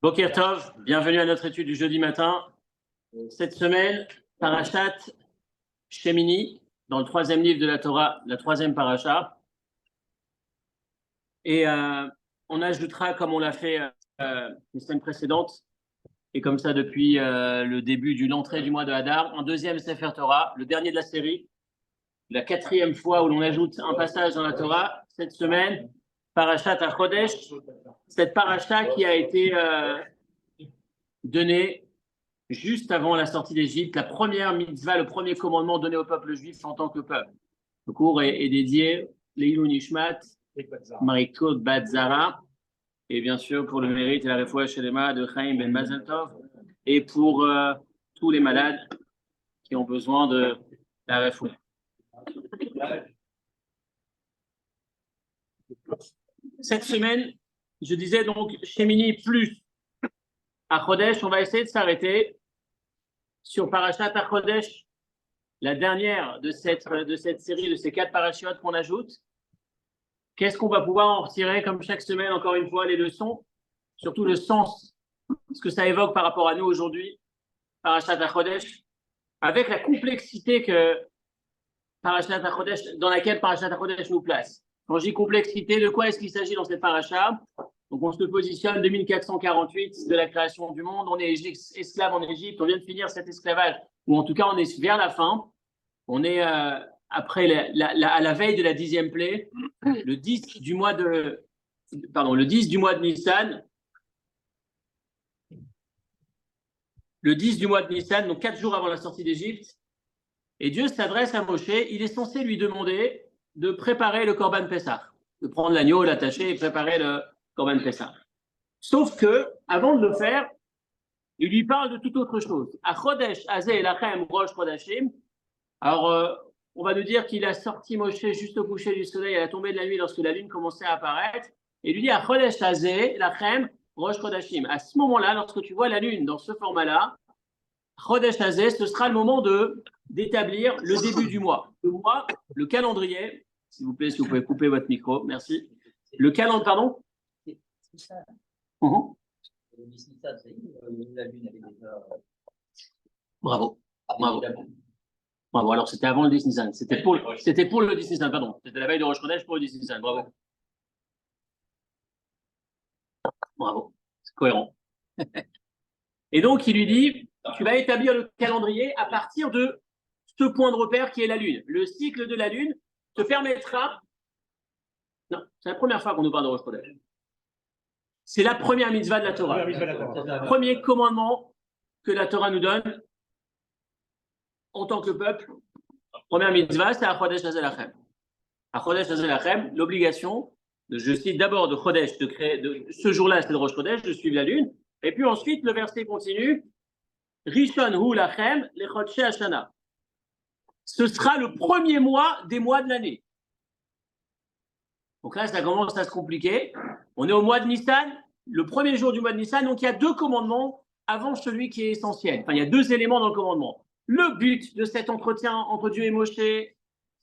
Boker Tov, bienvenue à notre étude du jeudi matin. Cette semaine, Parashat Shemini, dans le troisième livre de la Torah, la troisième paracha. Et on ajoutera, comme on l'a fait les semaines précédentes, et comme ça depuis le début de l'entrée du mois de Hadar, un deuxième Sefer Torah, le dernier de la série, la quatrième fois où l'on ajoute un passage dans la Torah. Cette semaine, Parashat HaChodesh, cette paracha qui a été donnée juste avant la sortie d'Égypte, la première mitzvah, le premier commandement donné au peuple juif en tant que peuple. Le cours est dédié Leilou Nishmat, Marikot Bat Zara, et bien sûr pour le mérite et la refoua shelema de Chaim Ben Mazel Tov, et pour tous les malades qui ont besoin de la refoua. Cette semaine, je disais donc Shemini plus HaChodesh, on va essayer de s'arrêter sur Parashat HaChodesh, la dernière de cette série, de ces 4 parachiotes qu'on ajoute. Qu'est-ce qu'on va pouvoir en retirer, comme chaque semaine, encore une fois, les leçons, surtout le sens, ce que ça évoque par rapport à nous aujourd'hui, Parashat HaChodesh, avec la complexité que Parashat HaChodesh, dans laquelle Parashat HaChodesh nous place. Quand je dis complexité, de quoi est-ce qu'il s'agit dans cette paracha? Donc on se positionne 2448 de la création du monde, on est esclave en Égypte, on vient de finir cet esclavage, ou en tout cas on est vers la fin, on est après à la veille de la 10e plaie, le 10 du mois de Nissan, le 10 du mois de Nissan, donc 4 jours avant la sortie d'Égypte, et Dieu s'adresse à Moshe, il est censé lui demander de préparer le Korban Pessah, de prendre l'agneau, l'attacher et préparer le Korban Pessah. Sauf que, avant de le faire, il lui parle de toute autre chose. Achodesh Azeh Lachem Rosh Chodashim. Alors, on va nous dire qu'il a sorti Moshe juste au coucher du soleil à la tombée de la nuit lorsque la lune commençait à apparaître. Et il lui dit Achodesh Azeh Lachem Rosh Chodashim. À ce moment-là, lorsque tu vois la lune dans ce format-là, Chodesh Azeh, ce sera le moment d'établir le début du mois. Le mois, le calendrier, s'il vous plaît, si vous pouvez couper votre micro, merci. Le calendrier, pardon. Bravo. Bravo. Bravo. Alors, c'était avant le 10 Nissan. C'était pour le 10 Nissan, pardon. C'était la veille de Rosh Chodesh pour le 10 Nissan. Bravo. Bravo. C'est cohérent. Et donc, il lui dit, tu vas établir le calendrier à partir de ce point de repère qui est la Lune. Le cycle de la Lune te permettra... Non, c'est la première fois qu'on nous parle de Rosh Chodesh. C'est la première mitzvah de la Torah. Premier commandement que la Torah nous donne en tant que peuple. Première mitzvah, c'est Achodesh Hazeh Lachem. Achodesh Hazeh Lachem, l'obligation, je cite d'abord de Chodesh, ce jour-là, c'est le Rosh Chodesh, de suivre la lune. Et puis ensuite, le verset continue, Rishon hu Lachem lechodshei Hashana. Ce sera le premier mois des mois de l'année. Donc là, ça commence à se compliquer. On est au mois de Nissan, le premier jour du mois de Nissan, donc il y a 2 commandements avant celui qui est essentiel. Enfin, il y a 2 éléments dans le commandement. Le but de cet entretien entre Dieu et Moshe, c'est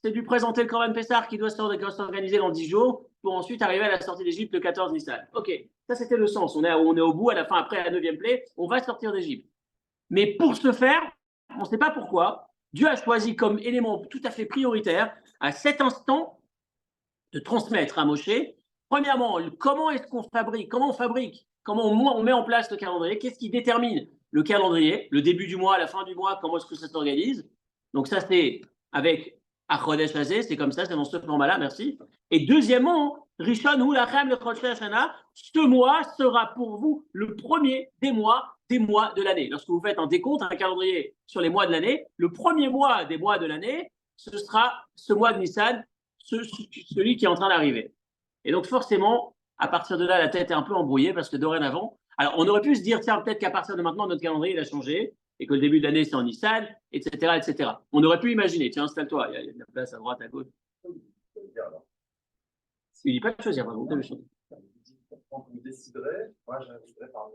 de lui présenter le Korban Pessah qui doit s'organiser dans 10 jours pour ensuite arriver à la sortie d'Égypte le 14 Nissan. Ok, ça c'était le sens. On est au bout, à la fin, après la 9e plaie, on va sortir d'Égypte. Mais pour ce faire, on ne sait pas pourquoi, Dieu a choisi comme élément tout à fait prioritaire, à cet instant, de transmettre à Moshe, premièrement, comment est-ce qu'on fabrique, comment on met en place le calendrier, qu'est-ce qui détermine le calendrier, le début du mois, la fin du mois, comment est-ce que ça s'organise. Donc ça, c'est avec Achodesh Hazeh, c'est comme ça, c'est dans ce format-là, merci. Et deuxièmement, Rishon hu Lachem lechodshei Hashana, ce mois sera pour vous le premier des mois de l'année. Lorsque vous faites un décompte, un calendrier sur les mois de l'année, le premier mois des mois de l'année, ce sera ce mois de Nissan, celui qui est en train d'arriver. Et donc forcément, à partir de là, la tête est un peu embrouillée parce que dorénavant, alors on aurait pu se dire, tiens, peut-être qu'à partir de maintenant, notre calendrier il a changé et que le début de l'année c'est en Nissan, etc., etc. On aurait pu imaginer, tiens, installe-toi, il y a de la place à droite, à gauche. Il dit pas de choisir, pardon, de choisir. Quand on déciderait, moi j'inviterais par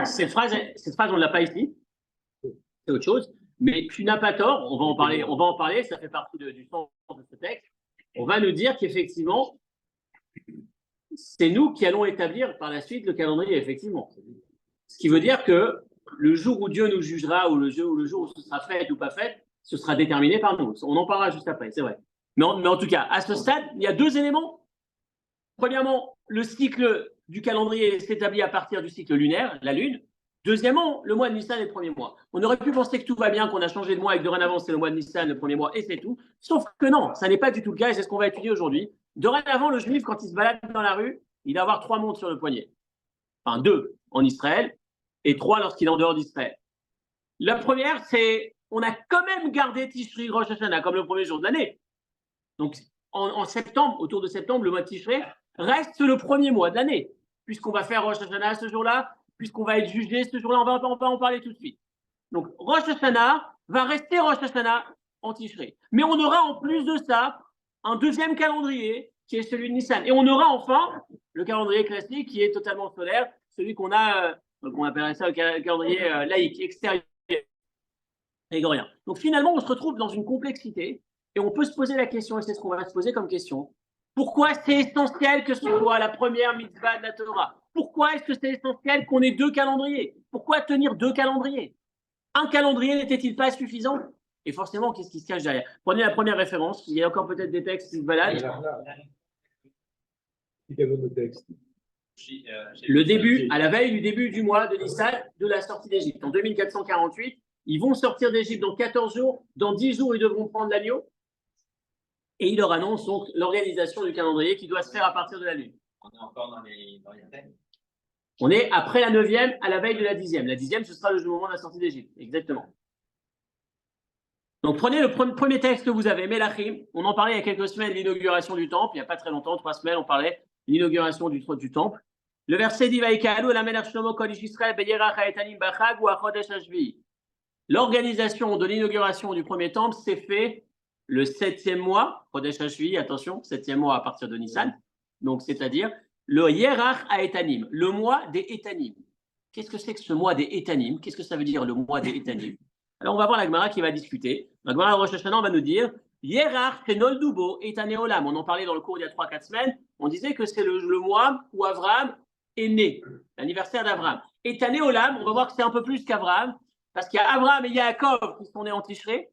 Cette phrase, on ne l'a pas ici. C'est autre chose. Mais tu n'as pas tort, on va en parler, ça fait partie du sens de ce texte. on va nous dire qu'effectivement, c'est nous qui allons établir par la suite le calendrier, effectivement. Ce qui veut dire que le jour où Dieu nous jugera, ou le jour où ce sera fait ou pas fait, ce sera déterminé par nous. On en parlera juste après, c'est vrai. Mais en tout cas, à ce stade, il y a deux éléments. Premièrement, le cycle du calendrier s'établit à partir du cycle lunaire, la Lune. Deuxièmement, le mois de Nissan est le premier mois. On aurait pu penser que tout va bien, qu'on a changé de mois et que dorénavant, c'est le mois de Nissan, le premier mois, et c'est tout. Sauf que non, ça n'est pas du tout le cas, et c'est ce qu'on va étudier aujourd'hui. Dorénavant, le juif, quand il se balade dans la rue, il va avoir 3 montres sur le poignet. Enfin, 2 en Israël, et 3 lorsqu'il est en dehors d'Israël. La première, c'est on a quand même gardé Tishri Rosh Hashanah comme le premier jour de l'année. Donc, en septembre, autour de septembre, le mois de Tishri reste le premier mois de l'année, puisqu'on va faire Rosh Hashanah ce jour-là, puisqu'on va être jugé ce jour-là, on va en parler tout de suite. Donc, Rosh Hashanah va rester Rosh Hashanah en Tishri. Mais on aura en plus de ça un deuxième calendrier qui est celui de Nissan. Et on aura enfin le calendrier classique qui est totalement solaire, celui qu'on a, on appellerait ça le calendrier laïque, extérieur, grégorien. Donc finalement, on se retrouve dans une complexité et on peut se poser la question, et c'est ce qu'on va se poser comme question. Pourquoi c'est essentiel que ce soit la première mitzvah de la Torah? Pourquoi est-ce que c'est essentiel qu'on ait 2 calendriers? Pourquoi tenir 2 calendriers? Un calendrier n'était-il pas suffisant? Et forcément, qu'est-ce qui se cache derrière? Prenez la première référence. Il y a encore peut-être des textes qui se baladent. Le début, à la veille du début du mois de Nissan, de la sortie d'Égypte. En 2448, ils vont sortir d'Égypte dans 14 jours. Dans 10 jours, ils devront prendre l'agneau. Et il leur annonce donc l'organisation du calendrier qui doit se faire à partir de la Lune. On est encore dans les thèmes. On est après la 9e, à la veille de la 10e. La 10e, ce sera le moment de la sortie d'Égypte. Exactement. Donc, prenez le premier texte que vous avez, Melachim. On en parlait il y a quelques semaines, l'inauguration du temple. Il n'y a pas très longtemps, 3 semaines, on parlait de l'inauguration du temple. Le verset dit l'organisation de l'inauguration du premier temple s'est fait le 7e mois, Chodesh HaShvi, attention, 7e mois à partir de Nissan, donc c'est-à-dire le Yerach HaEtanim, le mois des Etanim. Qu'est-ce que c'est que ce mois des Etanim? Qu'est-ce que ça veut dire le mois des Etanim? Alors on va voir la Gemara qui va discuter. La Gemara Rosh Hashanah va nous dire Yerach Kenoldubo Etane Olam. On en parlait dans le cours il y a 3-4 semaines. On disait que c'est le mois où Abraham est né, l'anniversaire d'Abraham. Etane Olam, on va voir que c'est un peu plus qu'Abraham, parce qu'il y a Abraham et Yaakov qui sont nés en Tishré.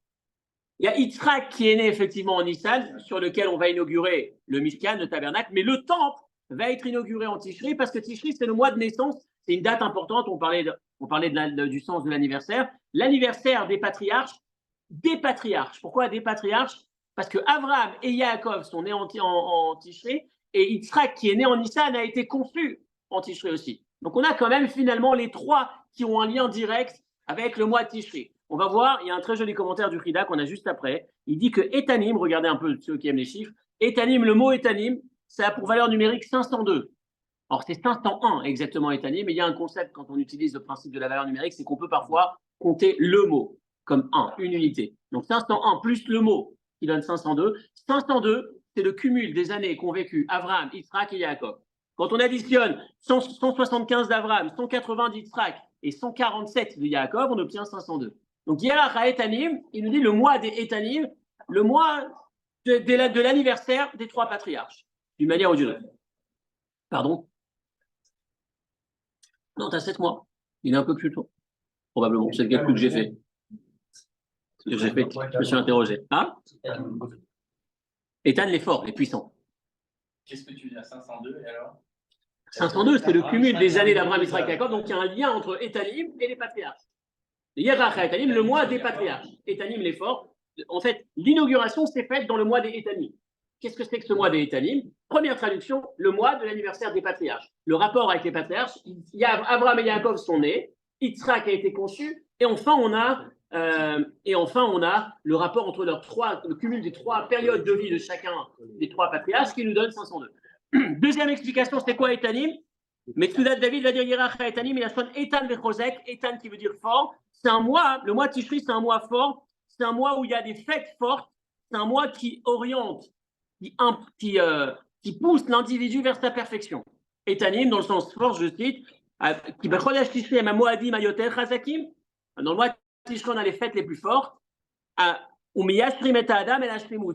Il y a Yitzhak qui est né effectivement en Nissan, sur lequel on va inaugurer le Mishkan, le tabernacle, mais le temple va être inauguré en Tishri, parce que Tishri, c'est le mois de naissance, c'est une date importante, on parlait du sens de l'anniversaire. L'anniversaire des patriarches. Pourquoi des patriarches? Parce que Abraham et Yaakov sont nés en Tishri, et Yitzhak, qui est né en Nissan, a été conçu en Tishri aussi. Donc on a quand même finalement les 3 qui ont un lien direct avec le mois de Tishri. On va voir, il y a un très joli commentaire du Frida qu'on a juste après. Il dit que Etanim, regardez un peu ceux qui aiment les chiffres, Etanim, le mot Etanim, ça a pour valeur numérique 502. Alors c'est 501 exactement Etanim, mais il y a un concept quand on utilise le principe de la valeur numérique, c'est qu'on peut parfois compter le mot comme une unité. Donc 501 plus le mot qui donne 502. 502, c'est le cumul des années qu'ont vécu Abraham, Yitzhak et Yaakov. Quand on additionne 175 d'Abraham, 180 d'Yitzhak et 147 de Yaakov, on obtient 502. Donc, Yerach HaEtanim, il nous dit le mois des Etanim, le mois de l'anniversaire des 3 patriarches, d'une manière ou d'une autre. Pardon? Non, tu as 7 mois. Il est un peu plus tôt. Probablement. C'est le calcul que j'ai fait. Je me suis interrogé. Hein? Etan l'effort, est puissant. Qu'est-ce que tu dis à 502 et alors? 502, c'est le cumul des années d'Abraham, Yitzhak et Yaakov, donc il y a un lien entre Etanim et les patriarches. Yerach HaEtanim, le mois des patriarches. Etanim l'effort. En fait, l'inauguration s'est faite dans le mois des Etanim. Qu'est-ce que c'est que ce mois des Etanim? Première traduction, le mois de l'anniversaire des patriarches. Le rapport avec les patriarches, Abraham et Yaakov sont nés, Yitzhak a été conçu, et enfin on a le rapport entre le cumul des 3 périodes de vie de chacun des 3 patriarches qui nous donne 502. Deuxième explication, c'est quoi Etanim? Metsudat David va dire Yerach HaEtanim, il a sonné Etan Vechozek, Etan qui veut dire fort. C'est un mois, le mois de Tishri, c'est un mois fort, c'est un mois où il y a des fêtes fortes, c'est un mois qui oriente, qui pousse l'individu vers sa perfection. Etanim, dans le sens fort, je cite, qui Bechodesh Tishri Ema Moadim Ayoter Chazakim, dans le mois de Tishri, on a les fêtes les plus fortes,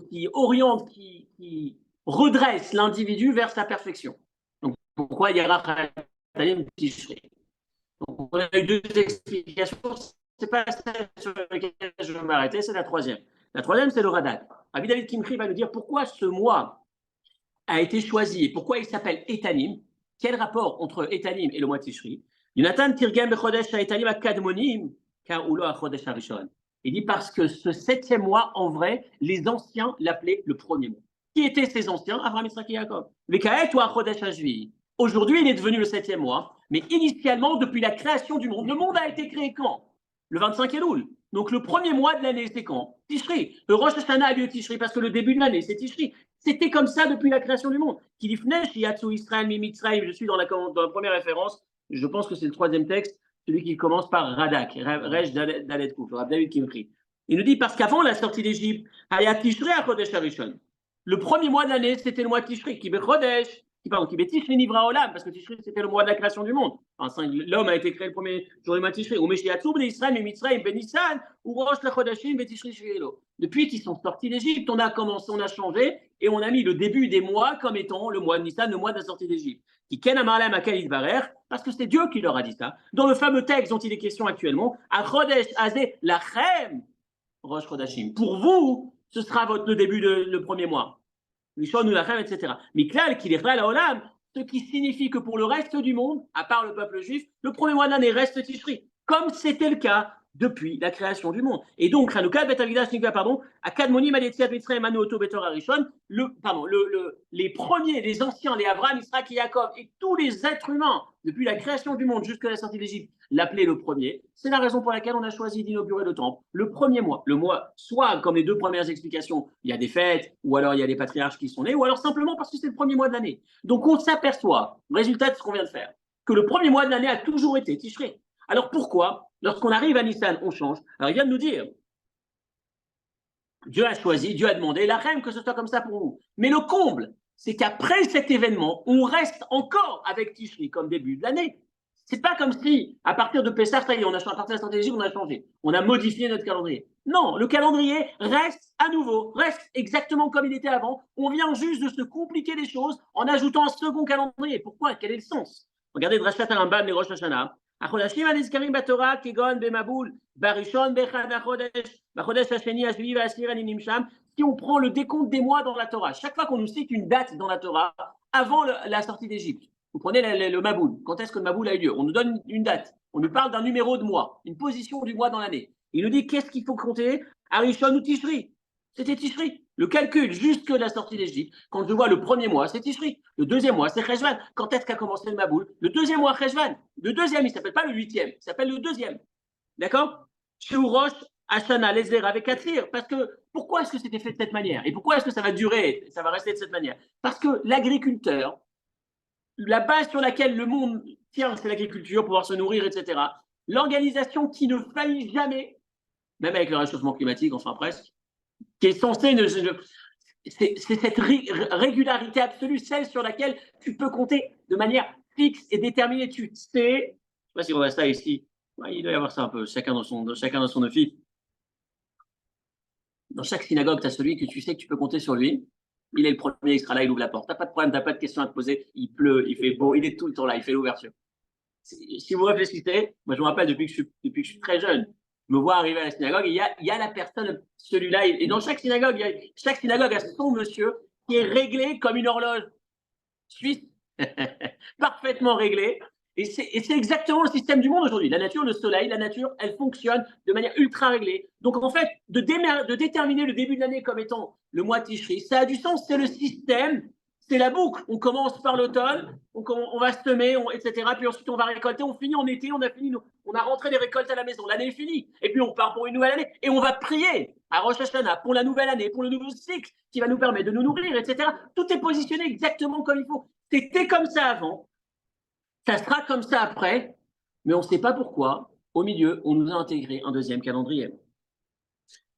qui oriente, qui redresse l'individu vers sa perfection. Donc, pourquoi Yarach Tanim Tishri? Donc, on a eu deux explications. C'est pas celle sur laquelle je vais m'arrêter, c'est la troisième. La troisième, c'est le Radak. Rabbi David Kimchi va nous dire pourquoi ce mois a été choisi et pourquoi il s'appelle Etanim. Quel rapport entre Etanim et le mois Tishri? Yonatan Tirgem Bechodesh Etanim Akadmonim, car Ulo Achodesh Harishon. Il dit parce que ce 7e mois, en vrai, les anciens l'appelaient le premier mois. Qui étaient ces anciens? Abraham, Isaac et Jacob. Vekaet ou Achodesh Hashvi. Aujourd'hui, il est devenu le 7e mois, mais initialement, depuis la création du monde, le monde a été créé quand? Le 25 Elul. Donc le premier mois de l'année, c'est quand? Tishri. Le Rosh Hashanah a lieu Tishri parce que le début de l'année, c'est Tishri. C'était comme ça depuis la création du monde. Kilifnesh, Yatsu Israël, Mimitzraïm, je suis dans la première référence, je pense que c'est le 3e texte, celui qui commence par Radak, Rej Dalet Kouf, Rabbi David Kimchi. Il nous dit parce qu'avant la sortie d'Égypte, Hayat Tishri à Chodesh Harishon. Le premier mois de l'année, c'était le mois de Tishri, qui Chodesh. Qui Tishri Nivra Olam, parce que Tishri c'était le mois de la création du monde. Enfin, l'homme a été créé le premier jour du mois de Tishri. Ou Meshiatzou, Ben Israël, Ben Mitzrayim, Ben Nissan, ou Rosh Lachodashim, Ben Tishri Shvielo. Depuis qu'ils sont sortis d'Égypte, on a commencé, on a changé et on a mis le début des mois comme étant le mois de Nissan, le mois de la sortie d'Égypte. Qui Ken Amarlam Akalid Barer, parce que c'est Dieu qui leur a dit ça. Dans le fameux texte dont il est question actuellement, à Chodesh Azé Lachem, Rosh Chodashim. Pour vous, ce sera le début le premier mois. Etc. Miklal, qu'il est la Olam, ce qui signifie que pour le reste du monde, à part le peuple juif, le premier mois de l'année reste Tishri, comme c'était le cas depuis la création du monde. Et donc, Hanouka, Bet Amidash, pardon, à Kadmonim, Aletziat, Mitzrayim, Manu, Oto, Betor, Arishon, les premiers, les anciens, les Abraham, Israël et Jacob, et tous les êtres humains, depuis la création du monde jusqu'à la sortie d'Égypte, l'appelaient le premier. C'est la raison pour laquelle on a choisi d'inaugurer le temple le premier mois. Le mois, soit comme les deux premières explications, il y a des fêtes, ou alors il y a des patriarches qui sont nés, ou alors simplement parce que c'est le premier mois de l'année. Donc on s'aperçoit, résultat de ce qu'on vient de faire, que le premier mois de l'année a toujours été Tishri. Alors pourquoi, lorsqu'on arrive à Nissan, on change? Alors il vient de nous dire, Dieu a choisi, Dieu a demandé, la reine que ce soit comme ça pour nous. Mais le comble, c'est qu'après cet événement, on reste encore avec Tishri comme début de l'année. C'est pas comme si, à partir de Pessah, ça y est, à partir de la stratégie, on a changé. On a modifié notre calendrier. Non, le calendrier reste à nouveau, reste exactement comme il était avant. On vient juste de se compliquer les choses en ajoutant un second calendrier. Pourquoi? Quel est le sens? Regardez Drashat Rambam, les Rosh Hashanah. החודשים הנזכרים בתורה כגון במבול, בראשון באחד החודש, בחודש השני, השביעי והעשיר הנמנים שם. Si on prend le décompte des mois dans la Torah, chaque fois qu'on nous cite une date dans la Torah, avant la sortie d'Égypte, vous prenez le Maboul. Quand est-ce que le Maboul a eu lieu? On nous donne une date. On nous parle d'un numéro de mois, une position du mois dans l'année. Il nous dit qu'est-ce qu'il faut compter? Arishon ou Tishri. C'était Tishri. Le calcul jusque la sortie d'Égypte, quand je vois le premier mois, c'est Tishri. Le deuxième mois, c'est Cheshvan. Quand est-ce qu'a commencé le Maboul? Le deuxième mois, Cheshvan. Le deuxième, il ne s'appelle pas le 8e, il s'appelle le 2e. D'accord? Chez Urosh, Hashana, Lezer avec Katsir. Parce que pourquoi est-ce que c'était fait de cette manière? Et pourquoi est-ce que ça va durer, ça va rester de cette manière? Parce que l'agriculteur, la base sur laquelle le monde tient, c'est l'agriculture, pouvoir se nourrir, etc. L'organisation qui ne faillit jamais, même avec le réchauffement climatique, enfin presque, qui est censée, c'est cette régularité absolue, celle sur laquelle tu peux compter de manière fixe et déterminée. Tu sais, je ne sais pas si on voit ça ici, ouais, il doit y avoir ça un peu, chacun dans son office. Dans chaque synagogue, tu as celui que tu sais que tu peux compter sur lui. Il est le premier, il sera là, il ouvre la porte. Tu n'as pas de problème, tu n'as pas de questions à te poser. Il pleut, il fait beau, il est tout le temps là, il fait l'ouverture. Si vous réfléchissez, moi je me rappelle depuis que je suis très jeune, je me vois arriver à la synagogue et il y a la personne, celui-là. Et dans chaque synagogue, chaque synagogue a son monsieur qui est réglé comme une horloge suisse, parfaitement réglé. Et c'est exactement le système du monde aujourd'hui. La nature, le soleil, la nature, elle fonctionne de manière ultra réglée. Donc en fait, de déterminer le début de l'année comme étant le mois de Tishri, ça a du sens, c'est le système, c'est la boucle. On commence par l'automne, on va semer, etc. Puis ensuite on va récolter, on finit en été, on a rentré les récoltes à la maison, l'année est finie. Et puis on part pour une nouvelle année et on va prier à Rosh Hashanah pour la nouvelle année, pour le nouveau cycle qui va nous permettre de nous nourrir, etc. Tout est positionné exactement comme il faut. C'était comme ça avant. Ça sera comme ça après, mais on ne sait pas pourquoi. Au milieu, on nous a intégré un deuxième calendrier.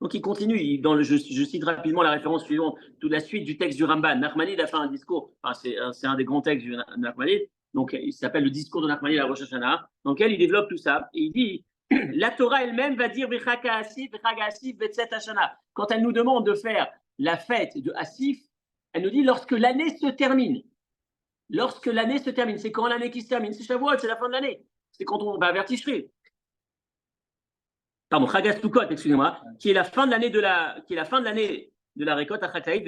Donc il continue, je cite rapidement la référence suivante, toute la suite du texte du Ramban. Nachmanide a fait un discours, c'est un des grands textes du Nachmanide, donc il s'appelle le discours de Nachmanide à Rosh Hashanah, dans lequel il développe tout ça. Et il dit la Torah elle-même va dire quand elle nous demande de faire la fête de Asif, elle nous dit lorsque l'année se termine. Lorsque l'année se termine, c'est quand l'année qui se termine? C'est Shavuot, c'est la fin de l'année. C'est quand on va vers Tishri. Pardon, Chagas Sukkot, excusez-moi, qui est la fin de l'année de la récolte à Chataït.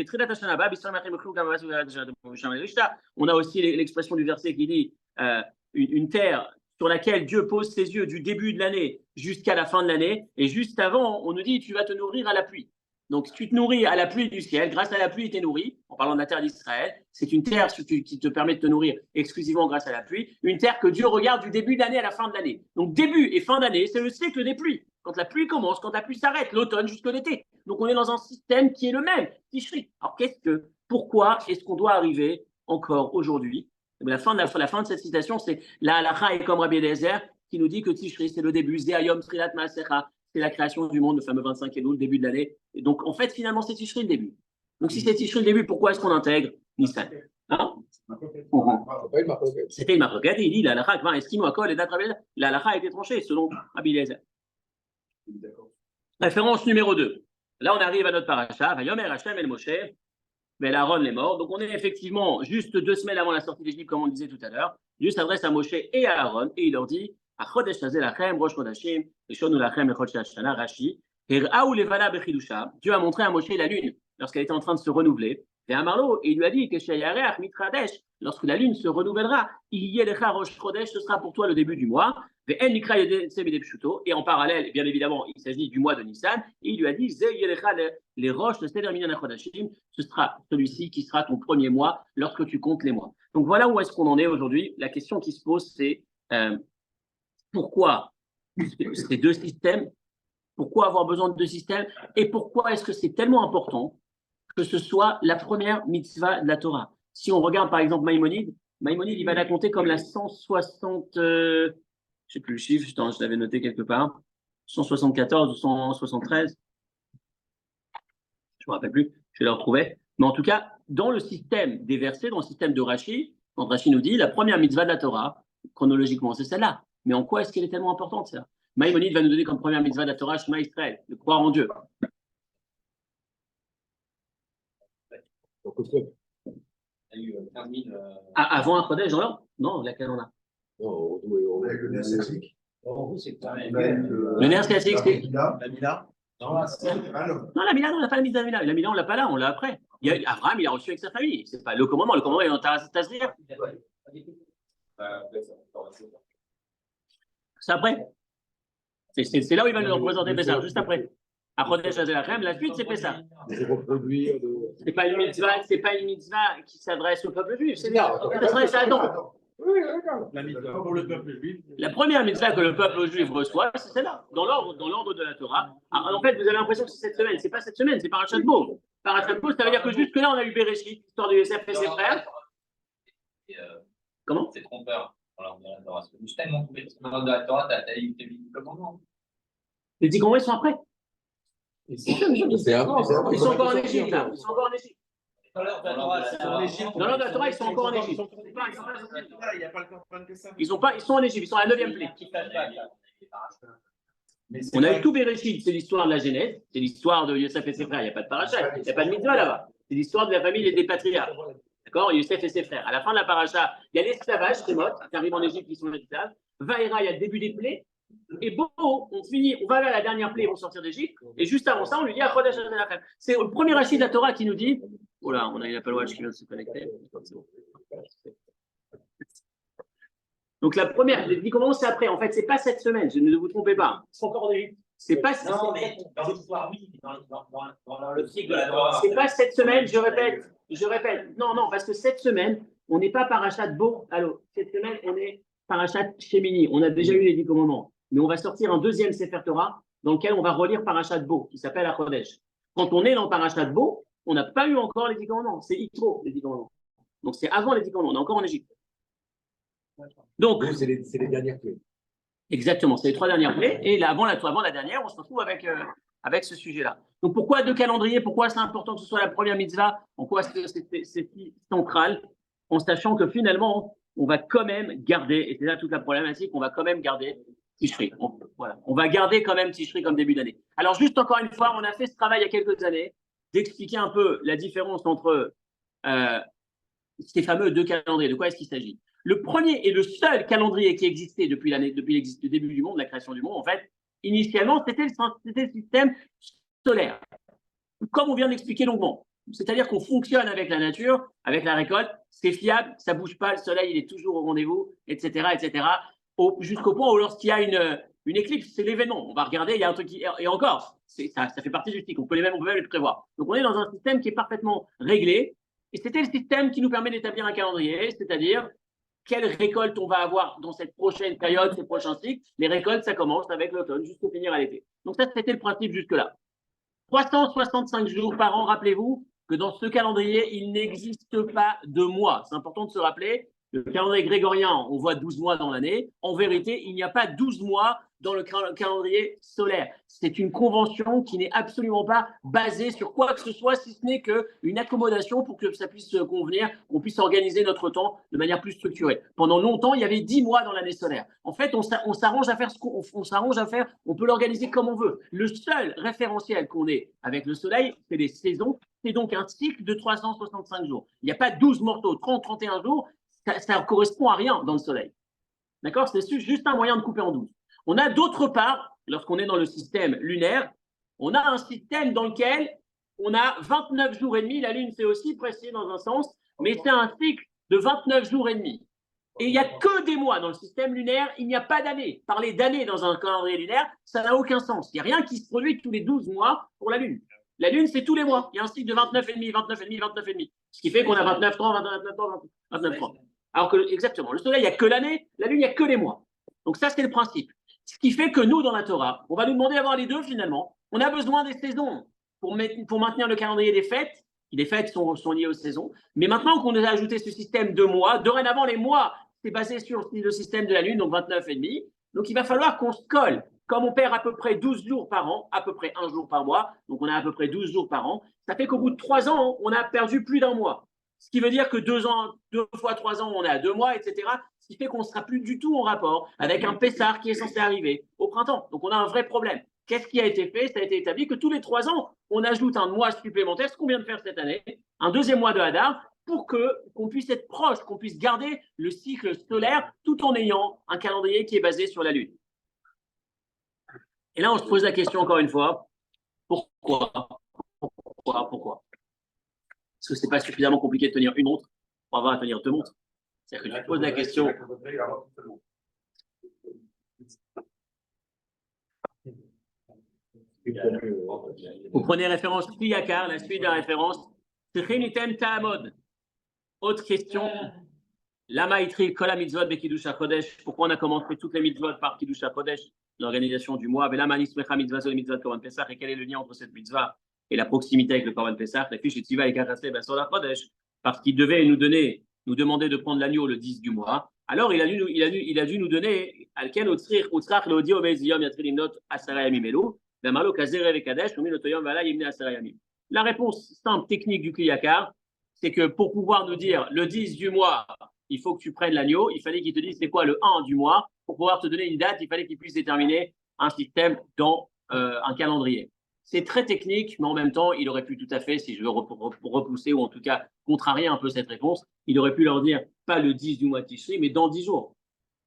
On a aussi l'expression du verset qui dit une terre sur laquelle Dieu pose ses yeux du début de l'année jusqu'à la fin de l'année. Et juste avant, on nous dit tu vas te nourrir à la pluie. Donc, tu te nourris à la pluie du ciel. Grâce à la pluie, tu es nourri. En parlant de la terre d'Israël, c'est une terre qui te permet de te nourrir exclusivement grâce à la pluie. Une terre que Dieu regarde du début de l'année à la fin de l'année. Donc, début et fin d'année, c'est le cycle des pluies. Quand la pluie commence, quand la pluie s'arrête, l'automne jusqu'à l'été. Donc, on est dans un système qui est le même, Tishri. Alors, pourquoi est-ce qu'on doit arriver encore aujourd'hui? La fin de cette citation, c'est la halacha est comme Rabbi Eliezer qui nous dit que Tishri, c'est le début. Zéayom Trilat Maasecha. C'est la création du monde, le fameux 25 Elul, le début de l'année. Et donc, en fait, finalement, c'est Tishri le début. Donc, si c'est Tishri le début, pourquoi est-ce qu'on intègre Nissan? C'était une marloquette. Il dit la halakha, la halakha a été tranchée selon Rabbi Eliezer. Référence numéro 2. Là, on arrive à notre paracha. Vayomer Hashem el Moshe, mais Aaron est mort. Donc, on est effectivement juste 2 semaines avant la sortie d'Égypte, comme on le disait tout à l'heure. Dieu s'adresse à Moshe et à Aaron et il leur dit Dieu a montré à Moshe la lune lorsqu'elle était en train de se renouveler. Et à Marlo, il lui a dit que lorsque la lune se renouvellera, ce sera pour toi le début du mois. Et en parallèle, bien évidemment, il s'agit du mois de Nissan. Et il lui a dit les roches de ce sera celui-ci qui sera ton premier mois lorsque tu comptes les mois. Donc voilà où est-ce qu'on en est aujourd'hui. La question qui se pose, c'est pourquoi ces 2 systèmes? Pourquoi avoir besoin de 2 systèmes? Et pourquoi est-ce que c'est tellement important que ce soit la première mitzvah de la Torah? Si on regarde par exemple Maïmonide, il va la compter comme la 160, je ne sais plus le chiffre, je l'avais noté quelque part, 174 ou 173, je ne me rappelle plus, je vais le retrouver. Mais en tout cas, dans le système des versets, dans le système de Rashi, quand Rashi nous dit la première mitzvah de la Torah, chronologiquement, c'est celle-là. Mais en quoi est-ce qu'elle est tellement importante, ça? Maïmonide va nous donner comme première mitzvah de la Torah, Shema Israël, de croire en Dieu. Avant un Chodesh, non, laquelle on a? Le nerf sciatique. Le nerf sciatique, c'est. La Mila. Non, la Mila, on n'a pas la mitzvah de Mila. La Mila, on l'a pas là, on l'a après. Abraham, il a reçu avec sa famille. C'est pas le commandement. Le commandement est dans Tazria. C'est après. C'est là où il va nous représenter Pessah, juste après. Après la suite, c'est Pessah. C'est pas une mitzvah qui s'adresse au peuple juif. Ça s'adresse à Adam. La première mitzvah que le peuple juif reçoit, c'est celle-là, dans l'ordre de la Torah. Alors, en fait, vous avez l'impression que c'est cette semaine. C'est pas cette semaine, c'est Parashat Bo. Parashat Bo, ça veut dire que jusque là, on a eu Bereshit, l'histoire de Yosef et ses frères. Comment? C'est trompeur. Parce que justement, tous les commandements de la Torah, tu as eu tes commandements. Les 10 commandements, ils sont après. C'est avant. Ils sont encore en Égypte, là. Ils sont encore en Égypte. Dans l'ordre de la Torah, ils sont encore en Égypte. Il n'y a pas le temps que ça. Ils sont en Égypte, ils sont à la 9e plaie. On a eu tout Bereshit, c'est l'histoire de la Genèse, c'est l'histoire de Yosef et ses frères. Il n'y a pas de paracha, il n'y a pas de mitzvah là-bas. C'est l'histoire de la famille et des patriarches. D'accord? Yosef et ses frères. À la fin de la paracha, il y a l'esclavage, c'est mot, qui arrive en Égypte, qui sont esclaves. Vaïra, il y a le début des plaies. Et bon, on va vers la dernière plaie, ils vont sortir d'Égypte. Et juste avant ça, on lui dit c'est le premier rachid de la Torah qui nous dit. Oh là, on a une Apple Watch qui vient de se connecter. Donc la première, les 10 commandements, c'est après. En fait, c'est pas cette semaine, ne vous trompez pas. Ils sont encore en Égypte. C'est pas non, mais dans l'histoire, oui, dans le cycle de la Torah. C'est pas cette semaine, je répète. Non, parce que cette semaine, on n'est pas parachat Bo. Allô, cette semaine, on est parachat Shemini. On a déjà eu les 10 commandements. Mais on va sortir un deuxième Sefer Torah dans lequel on va relire parachat Bo, qui s'appelle Achodesh. Quand on est dans parachat Bo, on n'a pas eu encore les 10 commandements. C'est Yitro, les 10 commandements. Donc c'est avant les 10 commandements. On est encore en Égypte. Donc, c'est les dernières clés. Exactement, c'est les 3 dernières plaies. Et là, avant la dernière, on se retrouve avec ce sujet-là. Donc, pourquoi 2 calendriers? Pourquoi c'est important que ce soit la première mitzvah? En quoi c'est si central? En sachant que finalement, on va quand même garder, et c'est là toute la problématique, on va quand même garder Tishri. Voilà. On va garder quand même Tishri comme début d'année. Alors, juste encore une fois, on a fait ce travail il y a quelques années d'expliquer un peu la différence entre ces fameux deux calendriers. De quoi est-ce qu'il s'agit? Le premier et le seul calendrier qui existait depuis le début du monde, la création du monde, en fait, initialement, c'était le système solaire. Comme on vient d'expliquer longuement. C'est-à-dire qu'on fonctionne avec la nature, avec la récolte, c'est fiable, ça ne bouge pas, le soleil il est toujours au rendez-vous, etc., etc. Jusqu'au point où lorsqu'il y a une éclipse, c'est l'événement. On va regarder, il y a un truc qui… Et encore, ça fait partie du cycle, on peut même le prévoir. Donc on est dans un système qui est parfaitement réglé, et c'était le système qui nous permet d'établir un calendrier, c'est-à-dire quelle récolte on va avoir dans cette prochaine période, ces prochains cycles. Les récoltes, ça commence avec l'automne jusqu'au finir à l'été. Donc ça, c'était le principe jusque-là. 365 jours par an, rappelez-vous que dans ce calendrier, il n'existe pas de mois. C'est important de se rappeler. Le calendrier grégorien, on voit 12 mois dans l'année. En vérité, il n'y a pas 12 mois dans le calendrier solaire. C'est une convention qui n'est absolument pas basée sur quoi que ce soit, si ce n'est qu'une accommodation pour que ça puisse convenir, qu'on puisse organiser notre temps de manière plus structurée. Pendant longtemps, il y avait 10 mois dans l'année solaire. En fait, on s'arrange à faire ce qu'on s'arrange à faire, on peut l'organiser comme on veut. Le seul référentiel qu'on ait avec le soleil, c'est les saisons. C'est donc un cycle de 365 jours. Il n'y a pas 12 mortaux, 30, 31 jours, ça ne correspond à rien dans le soleil. D'accord? C'est juste un moyen de couper en 12. On a d'autre part, lorsqu'on est dans le système lunaire, on a un système dans lequel on a 29 jours et demi. La Lune, c'est aussi précis dans un sens, mais c'est un cycle de 29 jours et demi. Et il n'y a que des mois dans le système lunaire, il n'y a pas d'années. Parler d'années dans un calendrier lunaire, ça n'a aucun sens. Il n'y a rien qui se produit tous les 12 mois pour la Lune. La Lune, c'est tous les mois. Il y a un cycle de 29,5, 29,5, 29,5. Ce qui fait qu'on a 29 temps, 29 temps, 29 temps. Alors que, exactement, le Soleil, il n'y a que l'année, la Lune, il n'y a que les mois. Donc ça, c'est le principe. Ce qui fait que nous, dans la Torah, on va nous demander d'avoir les deux finalement. On a besoin des saisons pour maintenir le calendrier des fêtes. Les fêtes sont liées aux saisons. Mais maintenant qu'on a ajouté ce système de mois, dorénavant, les mois, c'est basé sur le système de la Lune, donc 29,5. Donc il va falloir qu'on se colle. Comme on perd à peu près 12 jours par an, à peu près un jour par mois, donc on a à peu près 12 jours par an, ça fait qu'au bout de 3 ans, on a perdu plus d'un mois. Ce qui veut dire que 2 fois 3 ans, on est à 2 mois, etc. Ce qui fait qu'on ne sera plus du tout en rapport avec un Pessah qui est censé arriver au printemps. Donc on a un vrai problème. Qu'est-ce qui a été fait? Ça a été établi que tous les 3 ans, on ajoute un mois supplémentaire, ce qu'on vient de faire cette année, un deuxième mois de Hadar, pour qu'on puisse être proche, qu'on puisse garder le cycle solaire tout en ayant un calendrier qui est basé sur la Lune. Et là, on se pose la question encore une fois, pourquoi? Parce que ce n'est pas suffisamment compliqué de tenir une montre pour avoir à tenir 2 montres. C'est-à-dire que tu te poses la question. Vous prenez référence Piyakar, la suite de la référence. Autre question. Lama itri kol mitzvot be Kiddush HaKodesh. Pourquoi on a commencé toutes les mitzvot par Kiddush HaKodesh, l'organisation du mois? Lama nismecha mitzvah sur les mitzvot Korban Pesach. Et quel est le lien entre cette mitzvah et la proximité avec le Korban Pesach? La fiche Tiva et Karasé sur la Kodesh. Parce qu'il devait nous demander de prendre l'agneau le 10 du mois. Alors il a dû nous donner Alken Otsrich Leodi Obeziyom Yatrilimnot Asara Yamim Elu. Damalo Kazere Vekadesh Omin Otoyom Vala Yimne Asara Yamim. La réponse simple technique du Kliyakar, c'est que pour pouvoir nous dire le 10 du mois, il faut que tu prennes l'agneau, il fallait qu'il te dise c'est quoi le 1 du mois. Pour pouvoir te donner une date, il fallait qu'il puisse déterminer un système dans un calendrier. C'est très technique, mais en même temps, il aurait pu tout à fait, si je veux repousser ou en tout cas contrarier un peu cette réponse, il aurait pu leur dire pas le 10 du mois de Tishri, mais dans 10 jours.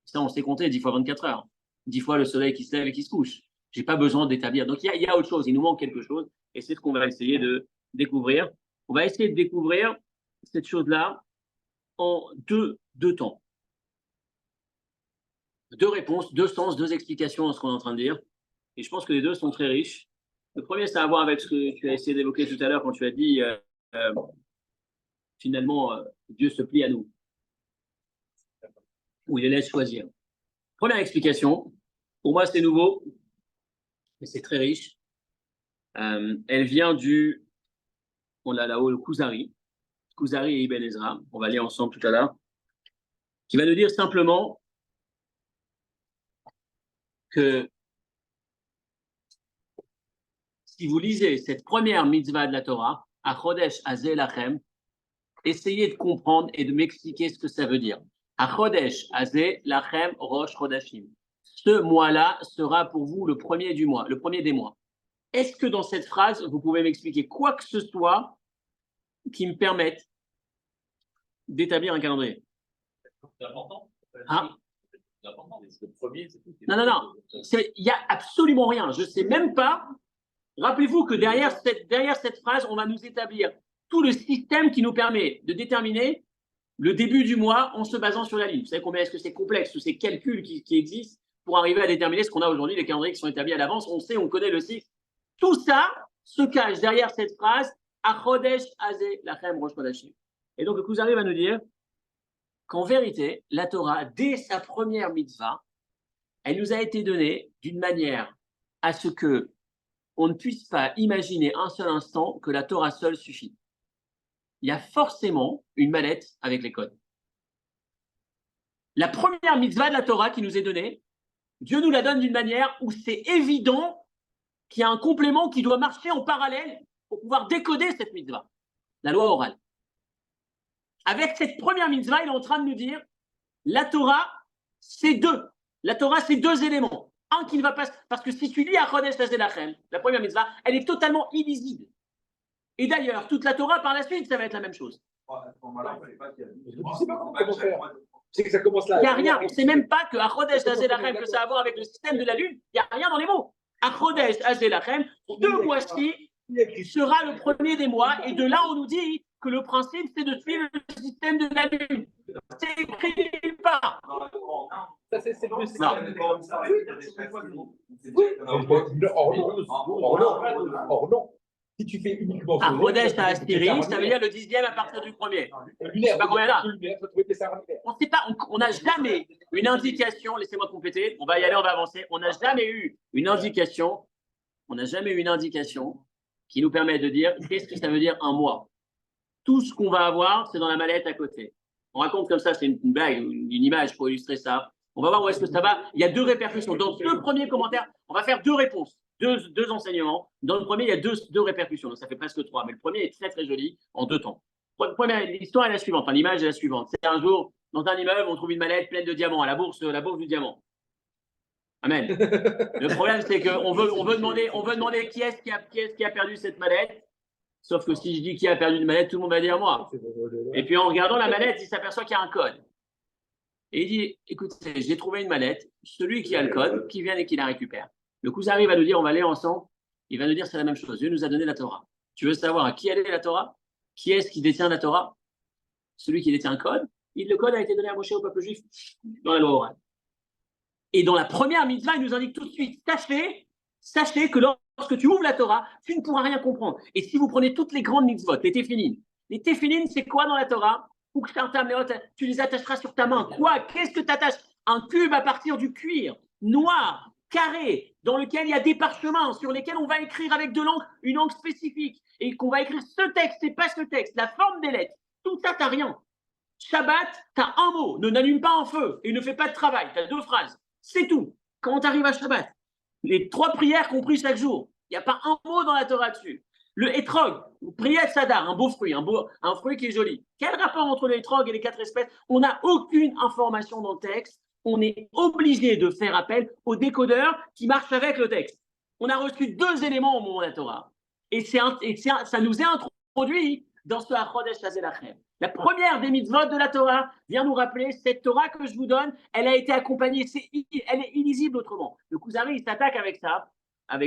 Ça, on s'est compté 10 fois 24 heures. 10 fois le soleil qui se lève et qui se couche. Je n'ai pas besoin d'établir. Donc, il y a autre chose, il nous manque quelque chose, et c'est ce qu'on va essayer de découvrir. On va essayer de découvrir cette chose-là en deux temps. 2 réponses, 2 sens, 2 explications à ce qu'on est en train de dire. Et je pense que les 2 sont très riches. Le premier, c'est à voir avec ce que tu as essayé d'évoquer tout à l'heure quand tu as dit finalement, Dieu se plie à nous. Ou il les laisse choisir. Première explication, pour moi c'est nouveau, mais c'est très riche. Elle vient on l'a là-haut, le Kuzari et Ibn Ezra, on va lire ensemble tout à l'heure, qui va nous dire simplement que si vous lisez cette première mitzvah de la Torah, à Chodesh Azeh Lachem, essayez de comprendre et de m'expliquer ce que ça veut dire. À Chodesh Azeh Lachem Rosh Chodashim. ce mois-là sera pour vous le premier du mois, le premier des mois. Est-ce que dans cette phrase, vous pouvez m'expliquer quoi que ce soit qui me permette d'établir un calendrier? C'est important. Hein? C'est important. Le premier, c'est tout. Non, non, non. Il n'y a absolument rien. Je ne sais même pas. Rappelez-vous que derrière cette phrase, on va nous établir tout le système qui nous permet de déterminer le début du mois en se basant sur la ligne. Vous savez combien est-ce que c'est complexe, tous ces calculs qui existent pour arriver à déterminer ce qu'on a aujourd'hui, les calendriers qui sont établis à l'avance. On sait, on connaît le cycle. Tout ça se cache derrière cette phrase Achodesh Hazeh Lachem Rosh Chodashim. Et donc, le Kuzari va nous dire qu'en vérité, la Torah, dès sa première mitzvah, elle nous a été donnée d'une manière à ce que on ne puisse pas imaginer un seul instant que la Torah seule suffit. Il y a forcément une mallette avec les codes. La première mitzvah de la Torah qui nous est donnée, Dieu nous la donne d'une manière où c'est évident qu'il y a un complément qui doit marcher en parallèle pour pouvoir décoder cette mitzvah, la loi orale. Avec cette première mitzvah, il est en train de nous dire, la Torah, c'est deux. La Torah, c'est deux éléments. Un qui ne va pas... Parce que si tu lis Achodesh Hazeh Lachem, la première mitzvah, elle est totalement illisible. Et d'ailleurs, toute la Torah, par la suite, ça va être la même chose. À ce moment-là, il ne fallait pas qu'il y ait. Je ne sais pas comment faire. C'est que ça commence là. Il n'y a rien. On ne sait même pas que Achodesh Hazeh Lachem, que ça a à voir avec le système de la Lune, il n'y a rien dans les mots. Achodesh Hazeh Lachem, ce mois-ci sera le premier des mois. Et de là, on nous dit que le principe, c'est de suivre le système de la Lune. C'est écrit pas. Ça, c'est le Or non. Si tu fais uniquement. Achodesh à Astiri, ça veut dire le 10e à partir du premier. Je sais pas combien là. On sait pas, on n'a jamais une indication, laissez-moi compléter, on va y aller, on va avancer. On n'a jamais eu une indication, qui nous permet de dire qu'est-ce que ça veut dire un mois. Tout ce qu'on va avoir, c'est dans la mallette à côté. On raconte comme ça, c'est une blague, une image pour illustrer ça. On va voir où est-ce que ça va. Il y a deux répercussions. Dans le premier commentaire, on va faire deux réponses, deux enseignements. Dans le premier, il y a deux répercussions. Donc ça fait presque trois. Mais le premier est très, très joli en deux temps. L'histoire est la suivante. Enfin, l'image est la suivante. C'est un jour, dans un immeuble, on trouve une mallette pleine de diamants à la bourse du diamant. Amen. Le problème, c'est qu'on veut demander qui est-ce qui a perdu cette mallette. Sauf que si je dis qui a perdu une mallette, tout le monde va dire moi. Et puis en regardant la mallette, il s'aperçoit qu'il y a un code. Et il dit, écoutez, j'ai trouvé une mallette, celui qui a le code, qui vient et qui la récupère. Le Kuzari va nous dire, on va aller ensemble, il va nous dire c'est la même chose. Dieu nous a donné la Torah. Tu veux savoir à qui elle est la Torah? Qui est-ce qui détient la Torah? Celui qui détient le code. Le code a été donné à Moshe au peuple juif dans la loi orale. Et dans la première mitzvah, il nous indique tout de suite, sachez que lorsque tu ouvres la Torah, tu ne pourras rien comprendre. Et si vous prenez toutes les grandes mitzvot, les téphilines, c'est quoi dans la Torah? Tu les attacheras sur ta main. Quoi? Qu'est-ce que tu attaches? Un cube à partir du cuir, noir, carré, dans lequel il y a des parchemins, sur lesquels on va écrire avec de l'encre, une encre spécifique, et qu'on va écrire ce texte et pas ce texte, la forme des lettres. Tout ça, tu n'as rien. Shabbat, tu as un mot, ne n'allume pas un feu et ne fais pas de travail. Tu as deux phrases. C'est tout. Quand tu arrives à Shabbat, les 3 prières qu'on prie chaque jour, il n'y a pas un mot dans la Torah dessus. Le etrog, prière sadar, un beau fruit, un fruit qui est joli. Quel rapport entre le etrog et les 4 espèces? On n'a aucune information dans le texte. On est obligé de faire appel au décodeur qui marche avec le texte. On a reçu 2 éléments au moment de la Torah. Et ça nous est introduit dans ce Achodesh Hazeh Lachem. La première des mitzvot de la Torah vient nous rappeler, cette Torah que je vous donne, elle a été accompagnée, elle est illisible autrement. Le Kuzari, il s'attaque avec ça, à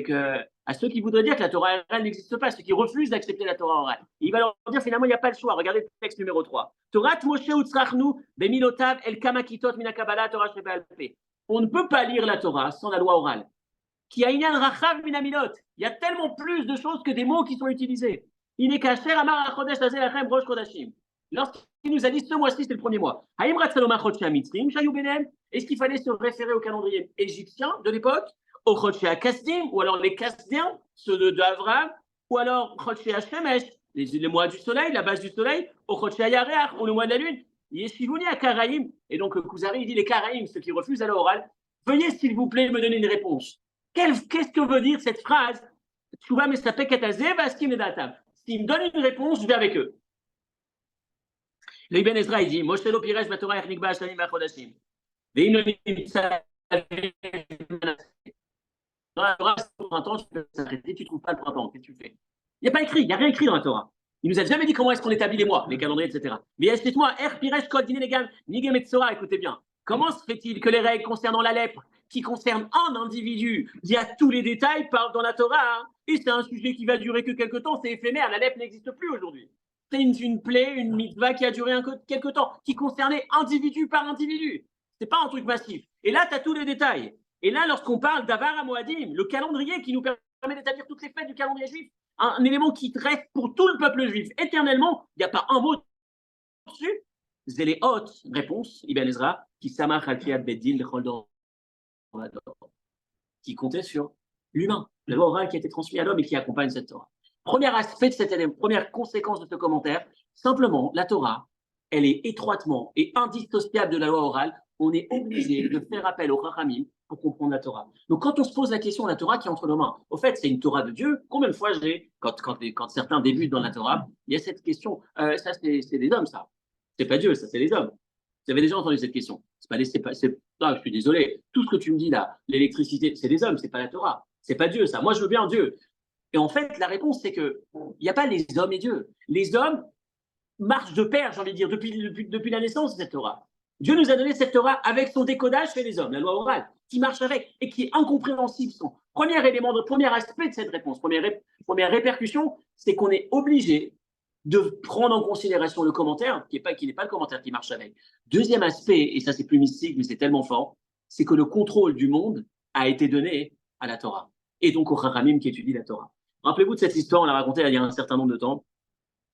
ceux qui voudraient dire que la Torah orale n'existe pas, ceux qui refusent d'accepter la Torah orale. Il va leur dire finalement, il n'y a pas le choix. Regardez le texte numéro 3. Torah Moshe utzrachnu bemilotav el kamakitot mina kabbalah Torah sheba'al peh. On ne peut pas lire la Torah sans la loi orale. Ki ha'inyan rachav min hamilot. Il y a tellement plus de choses que des mots qui sont utilisés. Il n'est qu'à cher amar achodesh hazeh lachem rosh kodashim. Lorsqu'il nous a dit ce mois-ci, c'est le premier mois. Est-ce qu'il fallait se référer au calendrier égyptien de l'époque, au Chodshei Kasdim, ou alors les Kasdiens, ceux d'Avraham, ou alors Chodshei Shemesh, les mois du soleil, la base du soleil, au Chodshei Yareach, ou le mois de la lune, Yeshivuni à Karaïm. Et donc, Kuzari, il dit les Karaïm, ceux qui refusent à l'oral, veuillez s'il vous plaît me donner une réponse. Qu'est-ce que veut dire cette phrase? S'il me donne une réponse, je vais avec eux. Le Ibn Ezra, il dit, Moshe lo piresh b'Torah ech nikba hashanim v'achodashim. Ve'im lo nimtza Dans la Torah, c'est le printemps, tu peux s'arrêter, tu ne trouves pas le printemps. Qu'est-ce que tu fais? Il n'y a pas écrit, il n'y a rien écrit dans la Torah. Il nous a jamais dit comment est-ce qu'on établit les mois, les calendriers, etc. Mais explique-moi, Piresh, Kod, Dine, Legam, Nigem et Tsora, écoutez bien. Comment se fait-il que les règles concernant la lèpre, qui concernent un individu, il y a tous les détails dans la Torah, hein, et c'est un sujet qui va durer que quelques temps, c'est éphémère, la lèpre n'existe plus aujourd'hui. C'est une plaie, une mitzvah qui a duré quelques temps, qui concernait individu par individu. C'est pas un truc massif. Et là, tu as tous les détails. Et là, lorsqu'on parle d'Avar HaMoadim, le calendrier qui nous permet d'établir toutes les fêtes du calendrier juif, un élément qui reste pour tout le peuple juif éternellement, il n'y a pas un mot dessus. Zéléot, réponse, Ibn Ezra, qui samach al kriyat beddin lechol dor, qui comptait sur l'humain, la loi orale qui a été transmise à l'homme et qui accompagne cette Torah. Premier aspect de cet élément, première conséquence de ce commentaire, simplement, la Torah, elle est étroitement et indissociable de la loi orale. On est obligé de faire appel au Chachamim pour comprendre la Torah. Donc, quand on se pose la question de la Torah qui est entre nos mains, au fait, c'est une Torah de Dieu. Combien de fois quand certains débutent dans la Torah, il y a cette question. Ça, c'est des hommes, ça. C'est pas Dieu, ça, c'est les hommes. Vous avez déjà entendu cette question. Non, je suis désolé. Tout ce que tu me dis là, l'électricité, c'est des hommes, c'est pas la Torah. C'est pas Dieu, ça. Moi, je veux bien Dieu. Et en fait, la réponse, c'est que il n'y a pas les hommes et Dieu. Les hommes marchent de pair, j'ai envie de dire, depuis la naissance de cette Torah. Dieu nous a donné cette Torah avec son décodage chez les hommes, la loi orale, qui marche avec et qui est incompréhensible. Son premier élément, premier aspect de cette réponse, première répercussion, c'est qu'on est obligé de prendre en considération le commentaire, qui n'est pas le commentaire qui marche avec. Deuxième aspect, et ça c'est plus mystique, mais c'est tellement fort, c'est que le contrôle du monde a été donné à la Torah, et donc au Chachamim qui étudie la Torah. Rappelez-vous de cette histoire, on l'a racontée il y a un certain nombre de temps.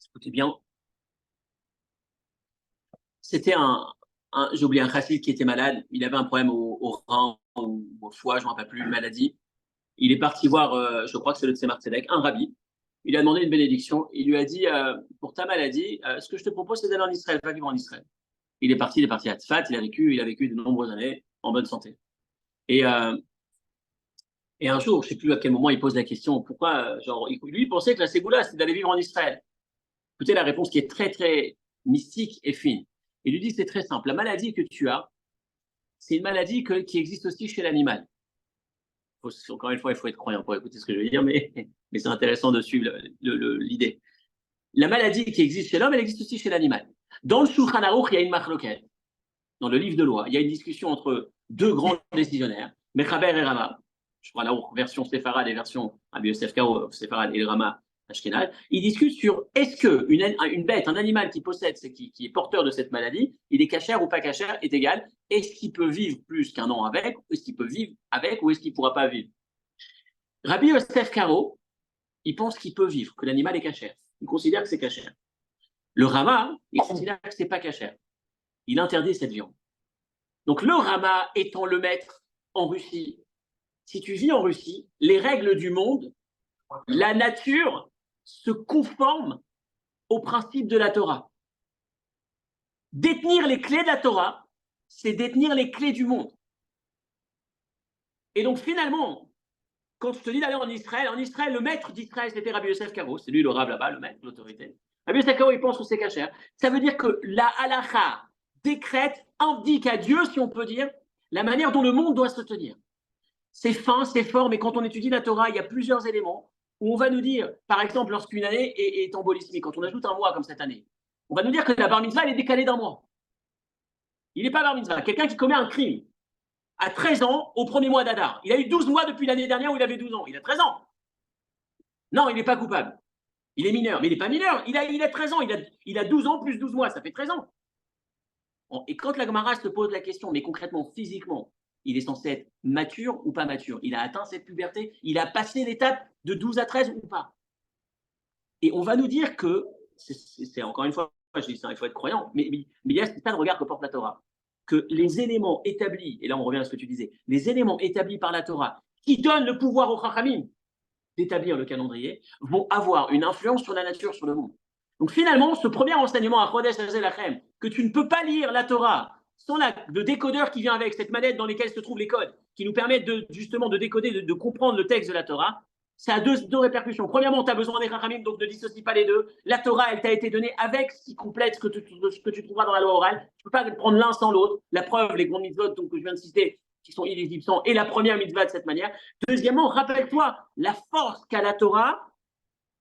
Écoutez bien. C'était j'ai oublié un chassid qui était malade. Il avait un problème au rein ou au foie, je ne me rappelle plus, une maladie. Il est parti voir, je crois que c'est le Tzemar Tzedek, un rabbi. Il a demandé une bénédiction. Il lui a dit, pour ta maladie, ce que je te propose, c'est d'aller en Israël, va vivre en Israël. Il est parti à Tzfat, il a vécu de nombreuses années en bonne santé. Et un jour, je ne sais plus à quel moment il pose la question, pourquoi, lui, il pensait que la Ségoula, c'était d'aller vivre en Israël. Écoutez la réponse qui est très, très mystique et fine. Il lui dit, c'est très simple, la maladie que tu as, c'est une maladie qui existe aussi chez l'animal. Encore une fois, il faut être croyant pour écouter ce que je veux dire, mais c'est intéressant de suivre l'idée. La maladie qui existe chez l'homme, elle existe aussi chez l'animal. Dans le Shulchan Aruch, il y a une machloket. Dans le livre de loi, il y a une discussion entre deux grands décisionnaires, Mechaber et Rama. Je crois la version séfarade et version Rabbi Yosef Karo, séfarade et Rama Ashkenaz. Ils discutent sur est-ce qu'une bête, un animal qui possède, qui est porteur de cette maladie, il est cachère ou pas cachère, est égal. Est-ce qu'il peut vivre plus qu'un an avec, est-ce qu'il peut vivre avec, ou est-ce qu'il ne pourra pas vivre? Rabbi Yosef Karo, il pense qu'il peut vivre, que l'animal est cachère. Il considère que c'est cachère. Le Rama, il considère que ce n'est pas cachère. Il interdit cette viande. Donc le Rama étant le maître en Russie, si tu vis en Russie, les règles du monde, la nature se conforme aux principes de la Torah. Détenir les clés de la Torah, c'est détenir les clés du monde. Et donc finalement, quand je te dis d'aller en Israël, le maître d'Israël, c'était Rabbi Yosef Karo, c'est lui le rave là-bas, le maître, l'autorité. Rabbi Yosef Karo, il pense que c'est cachère. Ça veut dire que la halakha décrète, indique à Dieu, si on peut dire, la manière dont le monde doit se tenir. C'est fin, c'est fort, mais quand on étudie la Torah, il y a plusieurs éléments où on va nous dire, par exemple, lorsqu'une année est embolismée, quand on ajoute un mois comme cette année, on va nous dire que la bar mitzvah, elle est décalée d'un mois. Il n'est pas bar mitzvah. Quelqu'un qui commet un crime à 13 ans au premier mois d'Adar, il a eu 12 mois depuis l'année dernière où il avait 12 ans. Il a 13 ans. Non, il n'est pas coupable. Il est mineur, mais il n'est pas mineur. Il a 13 ans. Il a 12 ans plus 12 mois, ça fait 13 ans. Et quand la Gemara se pose la question, mais concrètement, physiquement, il est censé être mature ou pas mature? Il a atteint cette puberté? Il a passé l'étape de 12 à 13 ou pas? Et on va nous dire que, c'est encore une fois, je dis ça, il faut être croyant, mais il y a ce tas de regard que porte la Torah, que les éléments établis, et là on revient à ce que tu disais, les éléments établis par la Torah, qui donnent le pouvoir aux Chachamim d'établir le calendrier, vont avoir une influence sur la nature, sur le monde. Donc finalement, ce premier enseignement à Chodesh Lachem, que tu ne peux pas lire la Torah sans le décodeur qui vient avec, cette manette dans laquelle se trouvent les codes, qui nous permettent justement de décoder, de comprendre le texte de la Torah, ça a deux répercussions. Premièrement, tu as besoin des Chachamim, donc ne dissocie pas les deux. La Torah, elle t'a été donnée avec ce qui complète ce que tu trouveras dans la loi orale. Tu ne peux pas prendre l'un sans l'autre. La preuve, les grandes mitzvot que je viens de citer, qui sont illisibles est la première mitzvah de cette manière. Deuxièmement, rappelle-toi la force qu'a la Torah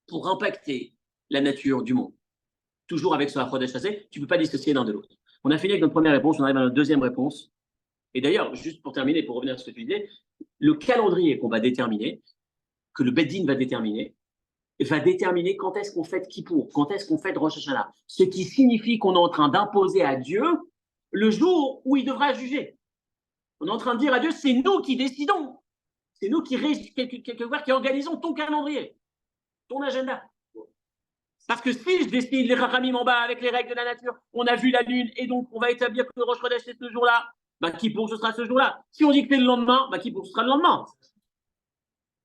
pour impacter la nature du monde. Toujours avec ce Chodesh Hazeh, tu ne peux pas dissocier l'un de l'autre. On a fini avec notre première réponse, on arrive à notre deuxième réponse. Et d'ailleurs, juste pour terminer, pour revenir à ce que tu disais, le calendrier qu'on va déterminer, que le Beddin va déterminer quand est-ce qu'on fête Kippour, quand est-ce qu'on fête Rosh Hashanah. Ce qui signifie qu'on est en train d'imposer à Dieu le jour où il devra juger. On est en train de dire à Dieu, c'est nous qui décidons. C'est nous qui organisons ton calendrier, ton agenda. Parce que si je décide les rachamim en bas avec les règles de la nature, on a vu la lune et donc on va établir que le Rosh Chodesh c'est ce jour-là, Kippour ce sera ce jour-là. Si on dit que c'est le lendemain, Kippour ce sera le lendemain.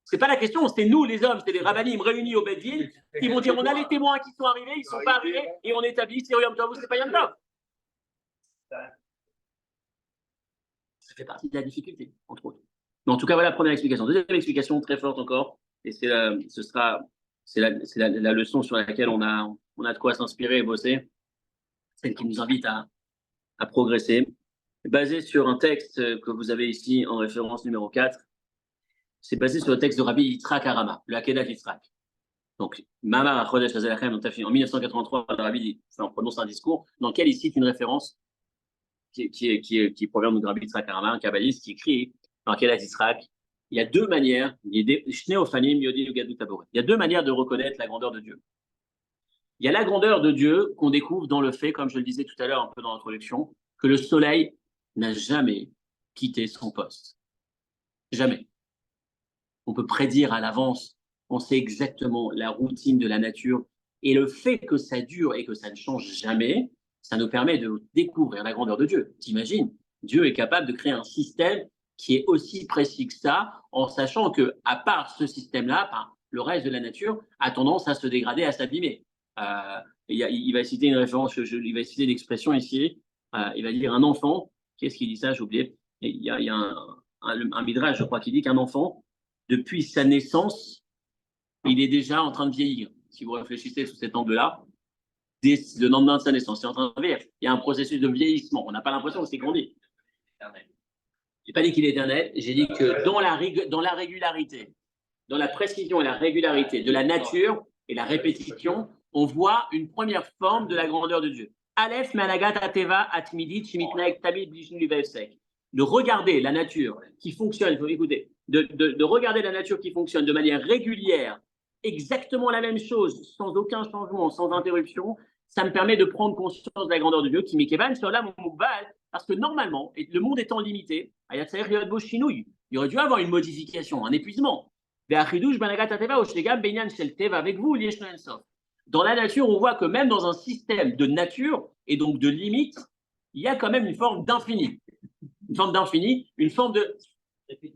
C'est pas la question, c'est nous les hommes, c'est les rabbinim réunis au Beddin qui vont dire on a les témoins qui sont arrivés, ils sont pas arrivés et on établit c'est Yom Tov ou c'est pas Yom Tov. Ça fait partie de la difficulté, entre autres. Mais en tout cas, voilà la première explication. Deuxième explication très forte encore, et c'est la leçon sur laquelle on a de quoi s'inspirer et bosser, celle qui nous invite à progresser, basée sur un texte que vous avez ici en référence numéro 4. C'est basé sur le texte de Rabbi Yitzhak Harama, le Akedat Yitzhak. Donc, Mamar HaChodesh Hazeh Lachem, en 1983, le Rabbi prononce un discours dans lequel il cite une référence qui provient de Rabbi Yitzhak Harama, un kabbaliste qui écrit dans Akedat Yitzhak. Il y a deux manières, il y a deux manières de reconnaître la grandeur de Dieu. Il y a la grandeur de Dieu qu'on découvre dans le fait, comme je le disais tout à l'heure un peu dans l'introduction, que le soleil n'a jamais quitté son poste. Jamais. On peut prédire à l'avance, on sait exactement la routine de la nature. Et le fait que ça dure et que ça ne change jamais, ça nous permet de découvrir la grandeur de Dieu. T'imagines, Dieu est capable de créer un système qui est aussi précis que ça, en sachant que, à part ce système-là, le reste de la nature a tendance à se dégrader, à s'abîmer. Il va citer une référence, il va citer l'expression ici. Il va dire un enfant. Qu'est-ce qu'il dit ça? J'ai oublié. Il y a un midrash, je crois, qui dit qu'un enfant, depuis sa naissance, il est déjà en train de vieillir. Si vous réfléchissez sous cet angle-là, dès le lendemain de sa naissance, c'est en train de vieillir. Il y a un processus de vieillissement. On n'a pas l'impression que c'est grandi. Je n'ai pas dit qu'il est éternel, j'ai dit que dans la régularité, dans la précision et la régularité de la nature et la répétition, on voit une première forme de la grandeur de Dieu. Aleph Managat Ateva Atmidit Shimitnaek Tamid Bishnu Vevsek. De regarder la nature qui fonctionne, il faut écouter, de regarder la nature qui fonctionne de manière régulière, exactement la même chose, sans aucun changement, sans interruption, ça me permet de prendre conscience de la grandeur de Dieu, qui m'ékevan sur l'âme moukbal, parce que normalement, le monde étant limité, il aurait dû avoir une modification, un épuisement. Avec vous, dans la nature, on voit que même dans un système de nature et donc de limite, il y a quand même une forme d'infini. Une forme d'infini, une forme de.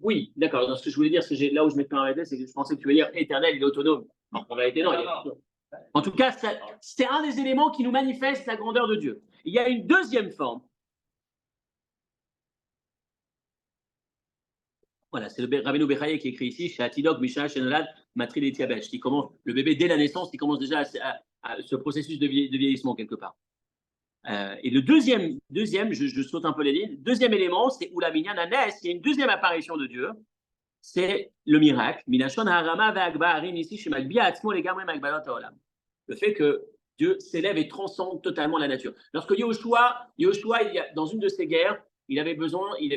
Oui, d'accord. Ce que je voulais dire, là où je m'étais arrêté, c'est que je pensais que tu voulais dire éternel, il est autonome. Non, en réalité, non. En tout cas, c'est un des éléments qui nous manifeste la grandeur de Dieu. Il y a une deuxième forme. Voilà, c'est le Rabbeinu Bechaye qui écrit ici, chez Atidok, Misha, Shenolad, Matril et Tiabesh, qui commence, le bébé dès la naissance, il commence déjà à ce processus de vieillissement quelque part. Et le deuxième je saute un peu les lignes, deuxième élément, c'est Oula Minyan Anes, il y a une deuxième apparition de Dieu, c'est le miracle, Minashon Harama Ve'agba Harim ici, chez Magbia Atzmo les Gamre Magbalot Haolam. Le fait que Dieu s'élève et transcende totalement la nature. Lorsque Yoshua dans une de ses guerres, il avait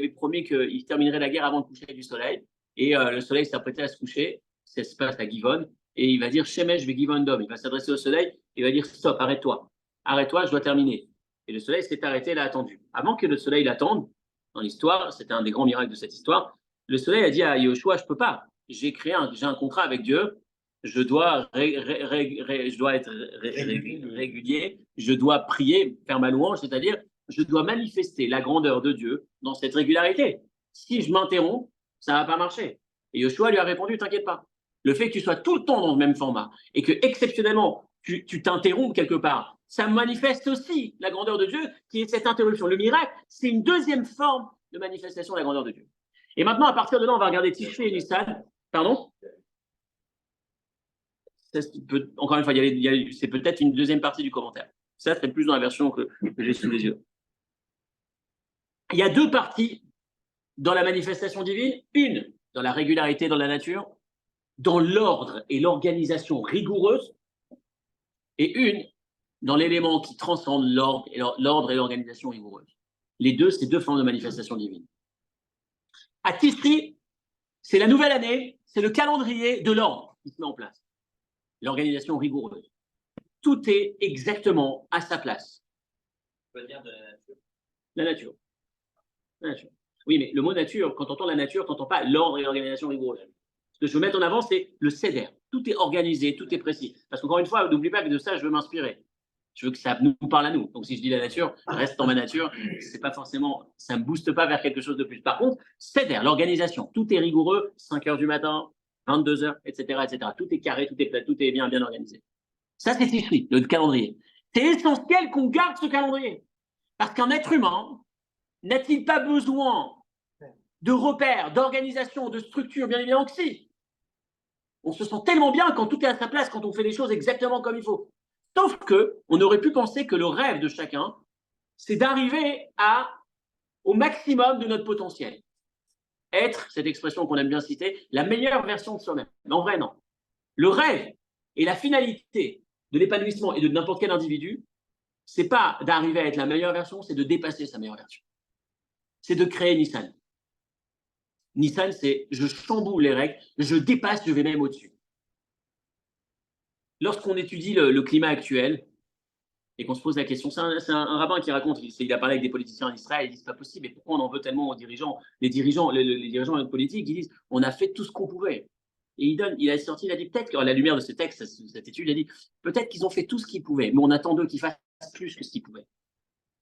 promis qu'il terminerait la guerre avant le coucher du soleil, et le soleil s'apprêtait à se coucher, ça se passe à Givon, et il va dire Shemesh ve Givon Dom, il va s'adresser au soleil, il va dire stop, arrête-toi, je dois terminer. Et le soleil s'est arrêté, il a attendu. Avant que le soleil l'attende, dans l'histoire, c'était un des grands miracles de cette histoire, le soleil a dit à Yoshua, je peux pas, j'ai un contrat avec Dieu, je dois être régulier, je dois prier, faire ma louange, c'est-à-dire je dois manifester la grandeur de Dieu dans cette régularité. Si je m'interromps, ça ne va pas marcher. Et Yoshua lui a répondu, t'inquiète pas. Le fait que tu sois tout le temps dans le même format et que exceptionnellement tu t'interromps quelque part, ça manifeste aussi la grandeur de Dieu qui est cette interruption. Le miracle, c'est une deuxième forme de manifestation de la grandeur de Dieu. Et maintenant, à partir de là, on va regarder Tishri et Nissan. Pardon? Encore une fois, c'est peut-être une deuxième partie du commentaire. Ça, c'est plus dans la version que j'ai sous les yeux. Il y a deux parties dans la manifestation divine, une dans la régularité dans la nature, dans l'ordre et l'organisation rigoureuse, et une dans l'élément qui transcende l'ordre et l'organisation rigoureuse. Les deux, c'est deux formes de manifestation divine. À Tishri, c'est la nouvelle année, c'est le calendrier de l'ordre qui se met en place, l'organisation rigoureuse. Tout est exactement à sa place. On peut dire de la nature. La nature. La nature. Oui, mais le mot nature, quand on entend la nature, tu n'entends pas l'ordre et l'organisation rigoureuse. Ce que je veux mettre en avant, c'est le céder. Tout est organisé, tout est précis. Parce qu'encore une fois, n'oublie pas que de ça, je veux m'inspirer. Je veux que ça nous parle à nous. Donc, si je dis la nature, je reste dans ma nature. C'est pas forcément, ça ne me booste pas vers quelque chose de plus. Par contre, céder, l'organisation. Tout est rigoureux, 5 h du matin, 22 h, etc., etc. Tout est carré, tout est bien organisé. Ça, c'est Tishri, le calendrier. C'est essentiel qu'on garde ce calendrier. Parce qu'un être humain n'a-t-il pas besoin de repères, d'organisation, de structure? Bien évidemment que si. On se sent tellement bien quand tout est à sa place, quand on fait les choses exactement comme il faut. Sauf qu'on aurait pu penser que le rêve de chacun, c'est d'arriver au maximum de notre potentiel. Être, cette expression qu'on aime bien citer, la meilleure version de soi-même. Mais en vrai, non. Le rêve et la finalité de l'épanouissement et de n'importe quel individu, c'est pas d'arriver à être la meilleure version, c'est de dépasser sa meilleure version. C'est de créer Nissan. Nissan, c'est je chamboule les règles, je dépasse, je vais même au-dessus. Lorsqu'on étudie le climat actuel et qu'on se pose la question, c'est un rabbin qui raconte, il a parlé avec des politiciens en Israël, il dit c'est pas possible, mais pourquoi on en veut tellement aux dirigeants? Les dirigeants politiques, ils disent on a fait tout ce qu'on pouvait. Et il a sorti, il a dit peut-être qu'à la lumière de ce texte, cette étude, il a dit peut-être qu'ils ont fait tout ce qu'ils pouvaient, mais on attend d'eux qu'ils fassent plus que ce qu'ils pouvaient.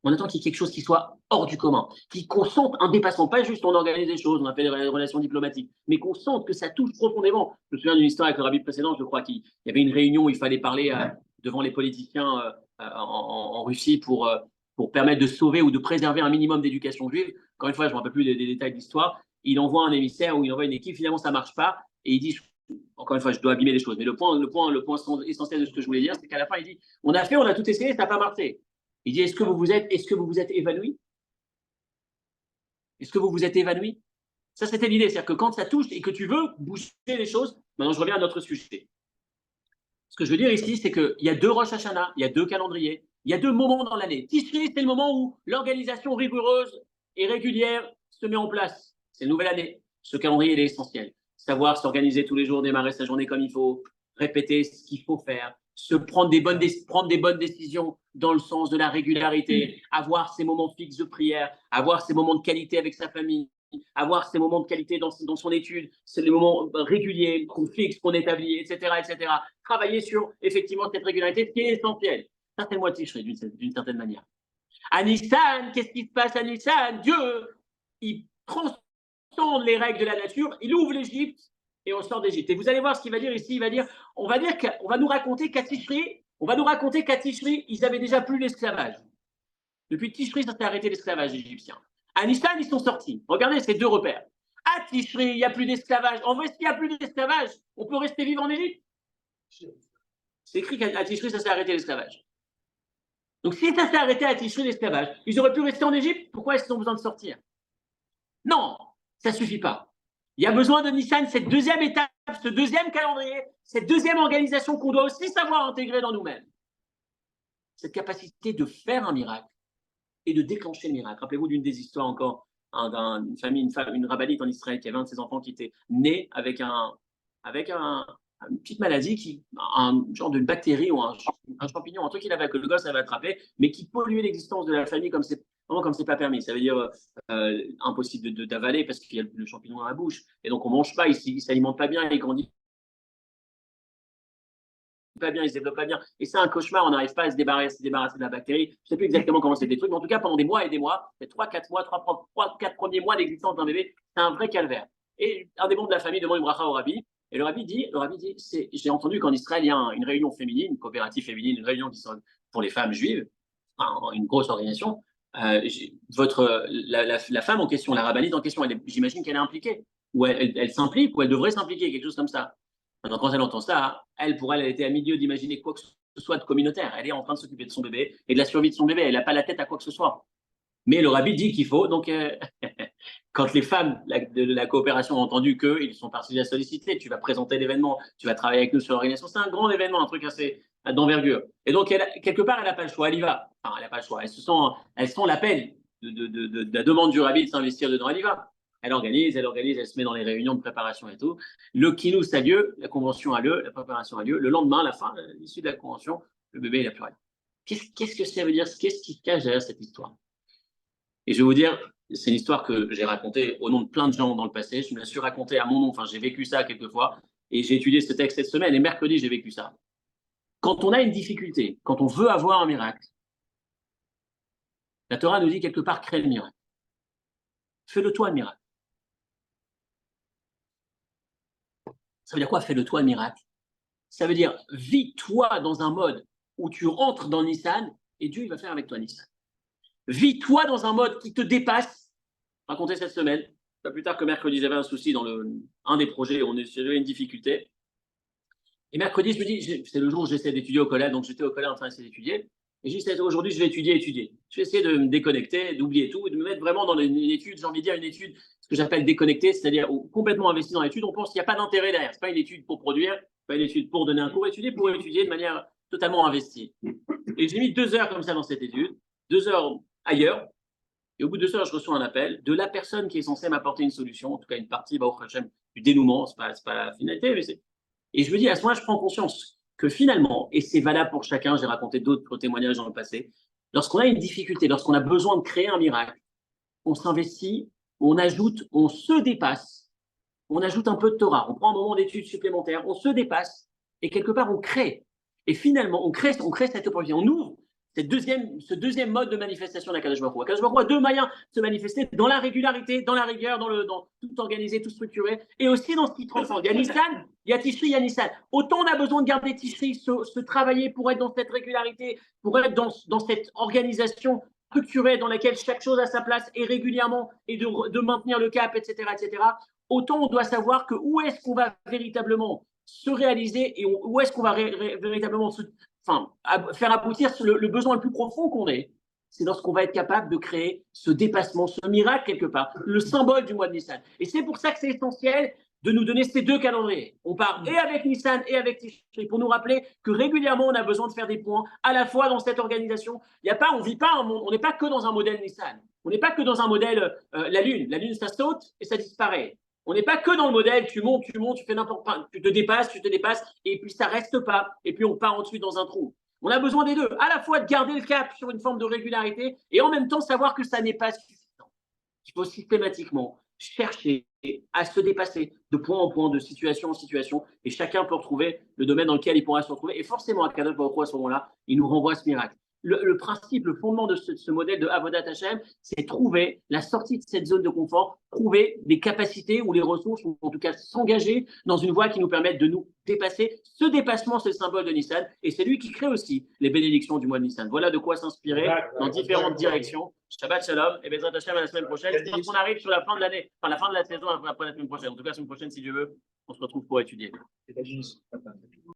On attend qu'il y ait quelque chose qui soit hors du commun, qu'on sente un dépassement, pas juste on organise des choses, on a fait des relations diplomatiques, mais qu'on sente que ça touche profondément. Je me souviens d'une histoire avec le rabbi précédent, je crois qu'il y avait une réunion où il fallait parler devant les politiciens en Russie pour permettre de sauver ou de préserver un minimum d'éducation juive. Encore une fois, je ne me rappelle plus des détails de l'histoire. Il envoie un émissaire ou il envoie une équipe, finalement ça ne marche pas, et il dit, encore une fois, je dois abîmer les choses, mais le point essentiel de ce que je voulais dire, c'est qu'à la fin, il dit, on a tout essayé, ça n'a pas marché. Il dit, est-ce que vous vous êtes évanoui? Est-ce que vous vous êtes évanoui? Ça, c'était l'idée. C'est-à-dire que quand ça touche et que tu veux bouger les choses, maintenant je reviens à notre sujet. Ce que je veux dire ici, c'est qu'il y a deux Rosh Hashanah, il y a deux calendriers, il y a deux moments dans l'année. Tishri, c'est le moment où l'organisation rigoureuse et régulière se met en place. C'est la nouvelle année. Ce calendrier, il est essentiel. Savoir s'organiser tous les jours, démarrer sa journée comme il faut, répéter ce qu'il faut faire, prendre des bonnes décisions dans le sens de la régularité, avoir ses moments fixes de prière, avoir ses moments de qualité avec sa famille, avoir ses moments de qualité dans son étude, c'est les moments réguliers qu'on fixe, qu'on établit, etc., etc. Travailler sur effectivement cette régularité, ce qui est essentiel. Ça, c'est le mois de Tishri, d'une certaine manière. À Nissan, qu'est-ce qui se passe à Nissan? Dieu, il transcende les règles de la nature, il ouvre l'Égypte et on sort d'Égypte. Et vous allez voir ce qu'il va dire ici. On va nous raconter qu'à Tishri, ils avaient déjà plus l'esclavage. Depuis Tishri, ça s'est arrêté l'esclavage égyptien. À Nissan, ils sont sortis. Regardez ces deux repères. À Tishri, il n'y a plus d'esclavage. En vrai, s'il n'y a plus d'esclavage, on peut rester vivre en Égypte. C'est écrit qu'à Tishri, ça s'est arrêté l'esclavage. Donc, si ça s'est arrêté à Tishri, l'esclavage, ils auraient pu rester en Égypte. Pourquoi est-ce qu'ils ont besoin de sortir? Non, ça ne suffit pas. Il y a besoin de Nissan, cette deuxième étape, ce deuxième calendrier, cette deuxième organisation qu'on doit aussi savoir intégrer dans nous-mêmes. Cette capacité de faire un miracle et de déclencher le miracle. Rappelez-vous d'une des histoires encore d'une famille, une rabbinite en Israël qui avait un de ses enfants qui était né avec une petite maladie, un genre d'une bactérie ou un champignon, un truc que le gosse avait attrapé, mais qui polluait l'existence de la famille comme c'est pas permis. Ça veut dire impossible d'avaler parce qu'il y a le champignon dans la bouche. Et donc on ne mange pas, il ne s'alimente pas bien, il grandit pas bien, il se développe pas bien. Et c'est un cauchemar, on n'arrive pas à se débarrasser de la bactérie. Je ne sais plus exactement comment c'est des trucs, mais en tout cas, pendant des mois et des mois, les 3-4 premiers mois d'existence d'un bébé, c'est un vrai calvaire. Et un des membres de la famille demande une bracha au rabbi, et le rabbi dit, j'ai entendu qu'en Israël, il y a une réunion féminine, une coopérative féminine, une réunion qui sont pour les femmes juives, une grosse organisation. La femme en question, la rabbinite en question, j'imagine qu'elle est impliquée, ou elle s'implique, ou elle devrait s'impliquer, quelque chose comme ça. Maintenant, quand elle entend ça, pour elle était à milieu d'imaginer quoi que ce soit de communautaire. Elle est en train de s'occuper de son bébé et de la survie de son bébé. Elle n'a pas la tête à quoi que ce soit. Mais le rabbi dit qu'il faut, donc quand les femmes de la coopération ont entendu qu'ils sont partis la solliciter, tu vas présenter l'événement, tu vas travailler avec nous sur l'organisation, c'est un grand événement, un truc assez d'envergure. Et donc, quelque part, elle n'a pas le choix, elle y va. Enfin, elle n'a pas le choix. Elles sont l'appel de la demande du rabbi de s'investir dedans, elle y va. Elle organise, elle se met dans les réunions de préparation et tout. Le kinous a lieu, la convention a lieu, la préparation a lieu. Le lendemain, à la fin, l'issue de la convention, le bébé, il n'a plus rien. Qu'est-ce que ça veut dire? Qu'est-ce qui se cache derrière cette histoire? Et je vais vous dire, c'est une histoire que j'ai racontée au nom de plein de gens dans le passé. Je me la suis racontée à mon nom, enfin, j'ai vécu ça quelques fois. Et j'ai étudié ce texte cette semaine, et mercredi, j'ai vécu ça. Quand on a une difficulté, quand on veut avoir un miracle, la Torah nous dit quelque part, crée le miracle. Fais-le toi le miracle. Ça veut dire quoi, fais-le toi le miracle? Ça veut dire, vis-toi dans un mode où tu rentres dans Nissan, et Dieu, il va faire avec toi Nissan. Vis-toi dans un mode qui te dépasse. Raconté cette semaine, pas plus tard que mercredi, j'avais un souci dans un des projets, j'avais une difficulté. Et mercredi, je me dis, c'est le jour où j'essaie d'étudier au collège, donc j'étais au collège en train d'essayer d'étudier. Et j'ai dit, aujourd'hui, je vais étudier. Je vais essayer de me déconnecter, d'oublier tout, et de me mettre vraiment dans une étude, j'ai envie de dire une étude, ce que j'appelle déconnectée, c'est-à-dire complètement investi dans l'étude. On pense qu'il n'y a pas d'intérêt derrière. Ce n'est pas une étude pour produire, pas une étude pour donner un cours, étudier pour étudier de manière totalement investie. Et j'ai mis 2 heures comme ça dans cette étude, 2 heures ailleurs. Et au bout de 2 heures, je reçois un appel de la personne qui est censée m'apporter une solution, en tout cas une partie du dénouement, ce n'est pas la finalité, mais c'est. Et je me dis, à ce moment-là, je prends conscience que finalement, et c'est valable pour chacun, j'ai raconté d'autres témoignages dans le passé, lorsqu'on a une difficulté, lorsqu'on a besoin de créer un miracle, on s'investit, on ajoute, on se dépasse, on ajoute un peu de Torah, on prend un moment d'étude supplémentaire, on se dépasse, et quelque part, on crée. Et finalement, on crée cette opportunité, on ouvre ce deuxième mode de manifestation de la Kadosh Baruch Hu. Kadosh Baruch Hu a 2 moyens de se manifester dans la régularité, dans la rigueur, dans tout organisé, tout structuré, et aussi dans ce qui transcende. Il y a Nissan, il y a Tishri, il y a Nissan. Autant on a besoin de garder Tishri, se travailler pour être dans cette régularité, pour être dans cette organisation structurée dans laquelle chaque chose a sa place et régulièrement, et de maintenir le cap, etc., etc. Autant on doit savoir que où est-ce qu'on va véritablement se réaliser et où est-ce qu'on va véritablement faire aboutir le besoin le plus profond qu'on ait, c'est lorsqu'on va être capable de créer ce dépassement, ce miracle quelque part, le symbole du mois de Nissan. Et c'est pour ça que c'est essentiel de nous donner ces 2 calendriers. On part et avec Nissan et avec Tishri pour nous rappeler que régulièrement on a besoin de faire des points à la fois dans cette organisation. On n'est pas que dans un modèle Nissan. On n'est pas que dans un modèle la Lune. La Lune, ça saute et ça disparaît. On n'est pas que dans le modèle, tu montes, tu fais n'importe quoi, tu te dépasses, et puis ça reste pas, et puis on part ensuite dans un trou. On a besoin des 2, à la fois de garder le cap sur une forme de régularité, et en même temps savoir que ça n'est pas suffisant. Il faut systématiquement chercher à se dépasser de point en point, de situation en situation, et chacun peut retrouver le domaine dans lequel il pourra se retrouver, et forcément à Kadosh Baruch Hu à ce moment-là, il nous renvoie ce miracle. Le principe, le fondement de ce modèle de Avodat Hashem, c'est trouver la sortie de cette zone de confort, trouver des capacités ou les ressources, ou en tout cas s'engager dans une voie qui nous permette de nous dépasser. Ce dépassement, c'est le symbole de Nissan, et c'est lui qui crée aussi les bénédictions du mois de Nissan. Voilà de quoi s'inspirer dans différentes directions. Shabbat Shalom, et Bezrat Hashem à la semaine prochaine. On arrive sur la fin de l'année, enfin la fin de la saison après la semaine prochaine. En tout cas, la semaine prochaine, si Dieu veut, on se retrouve pour étudier.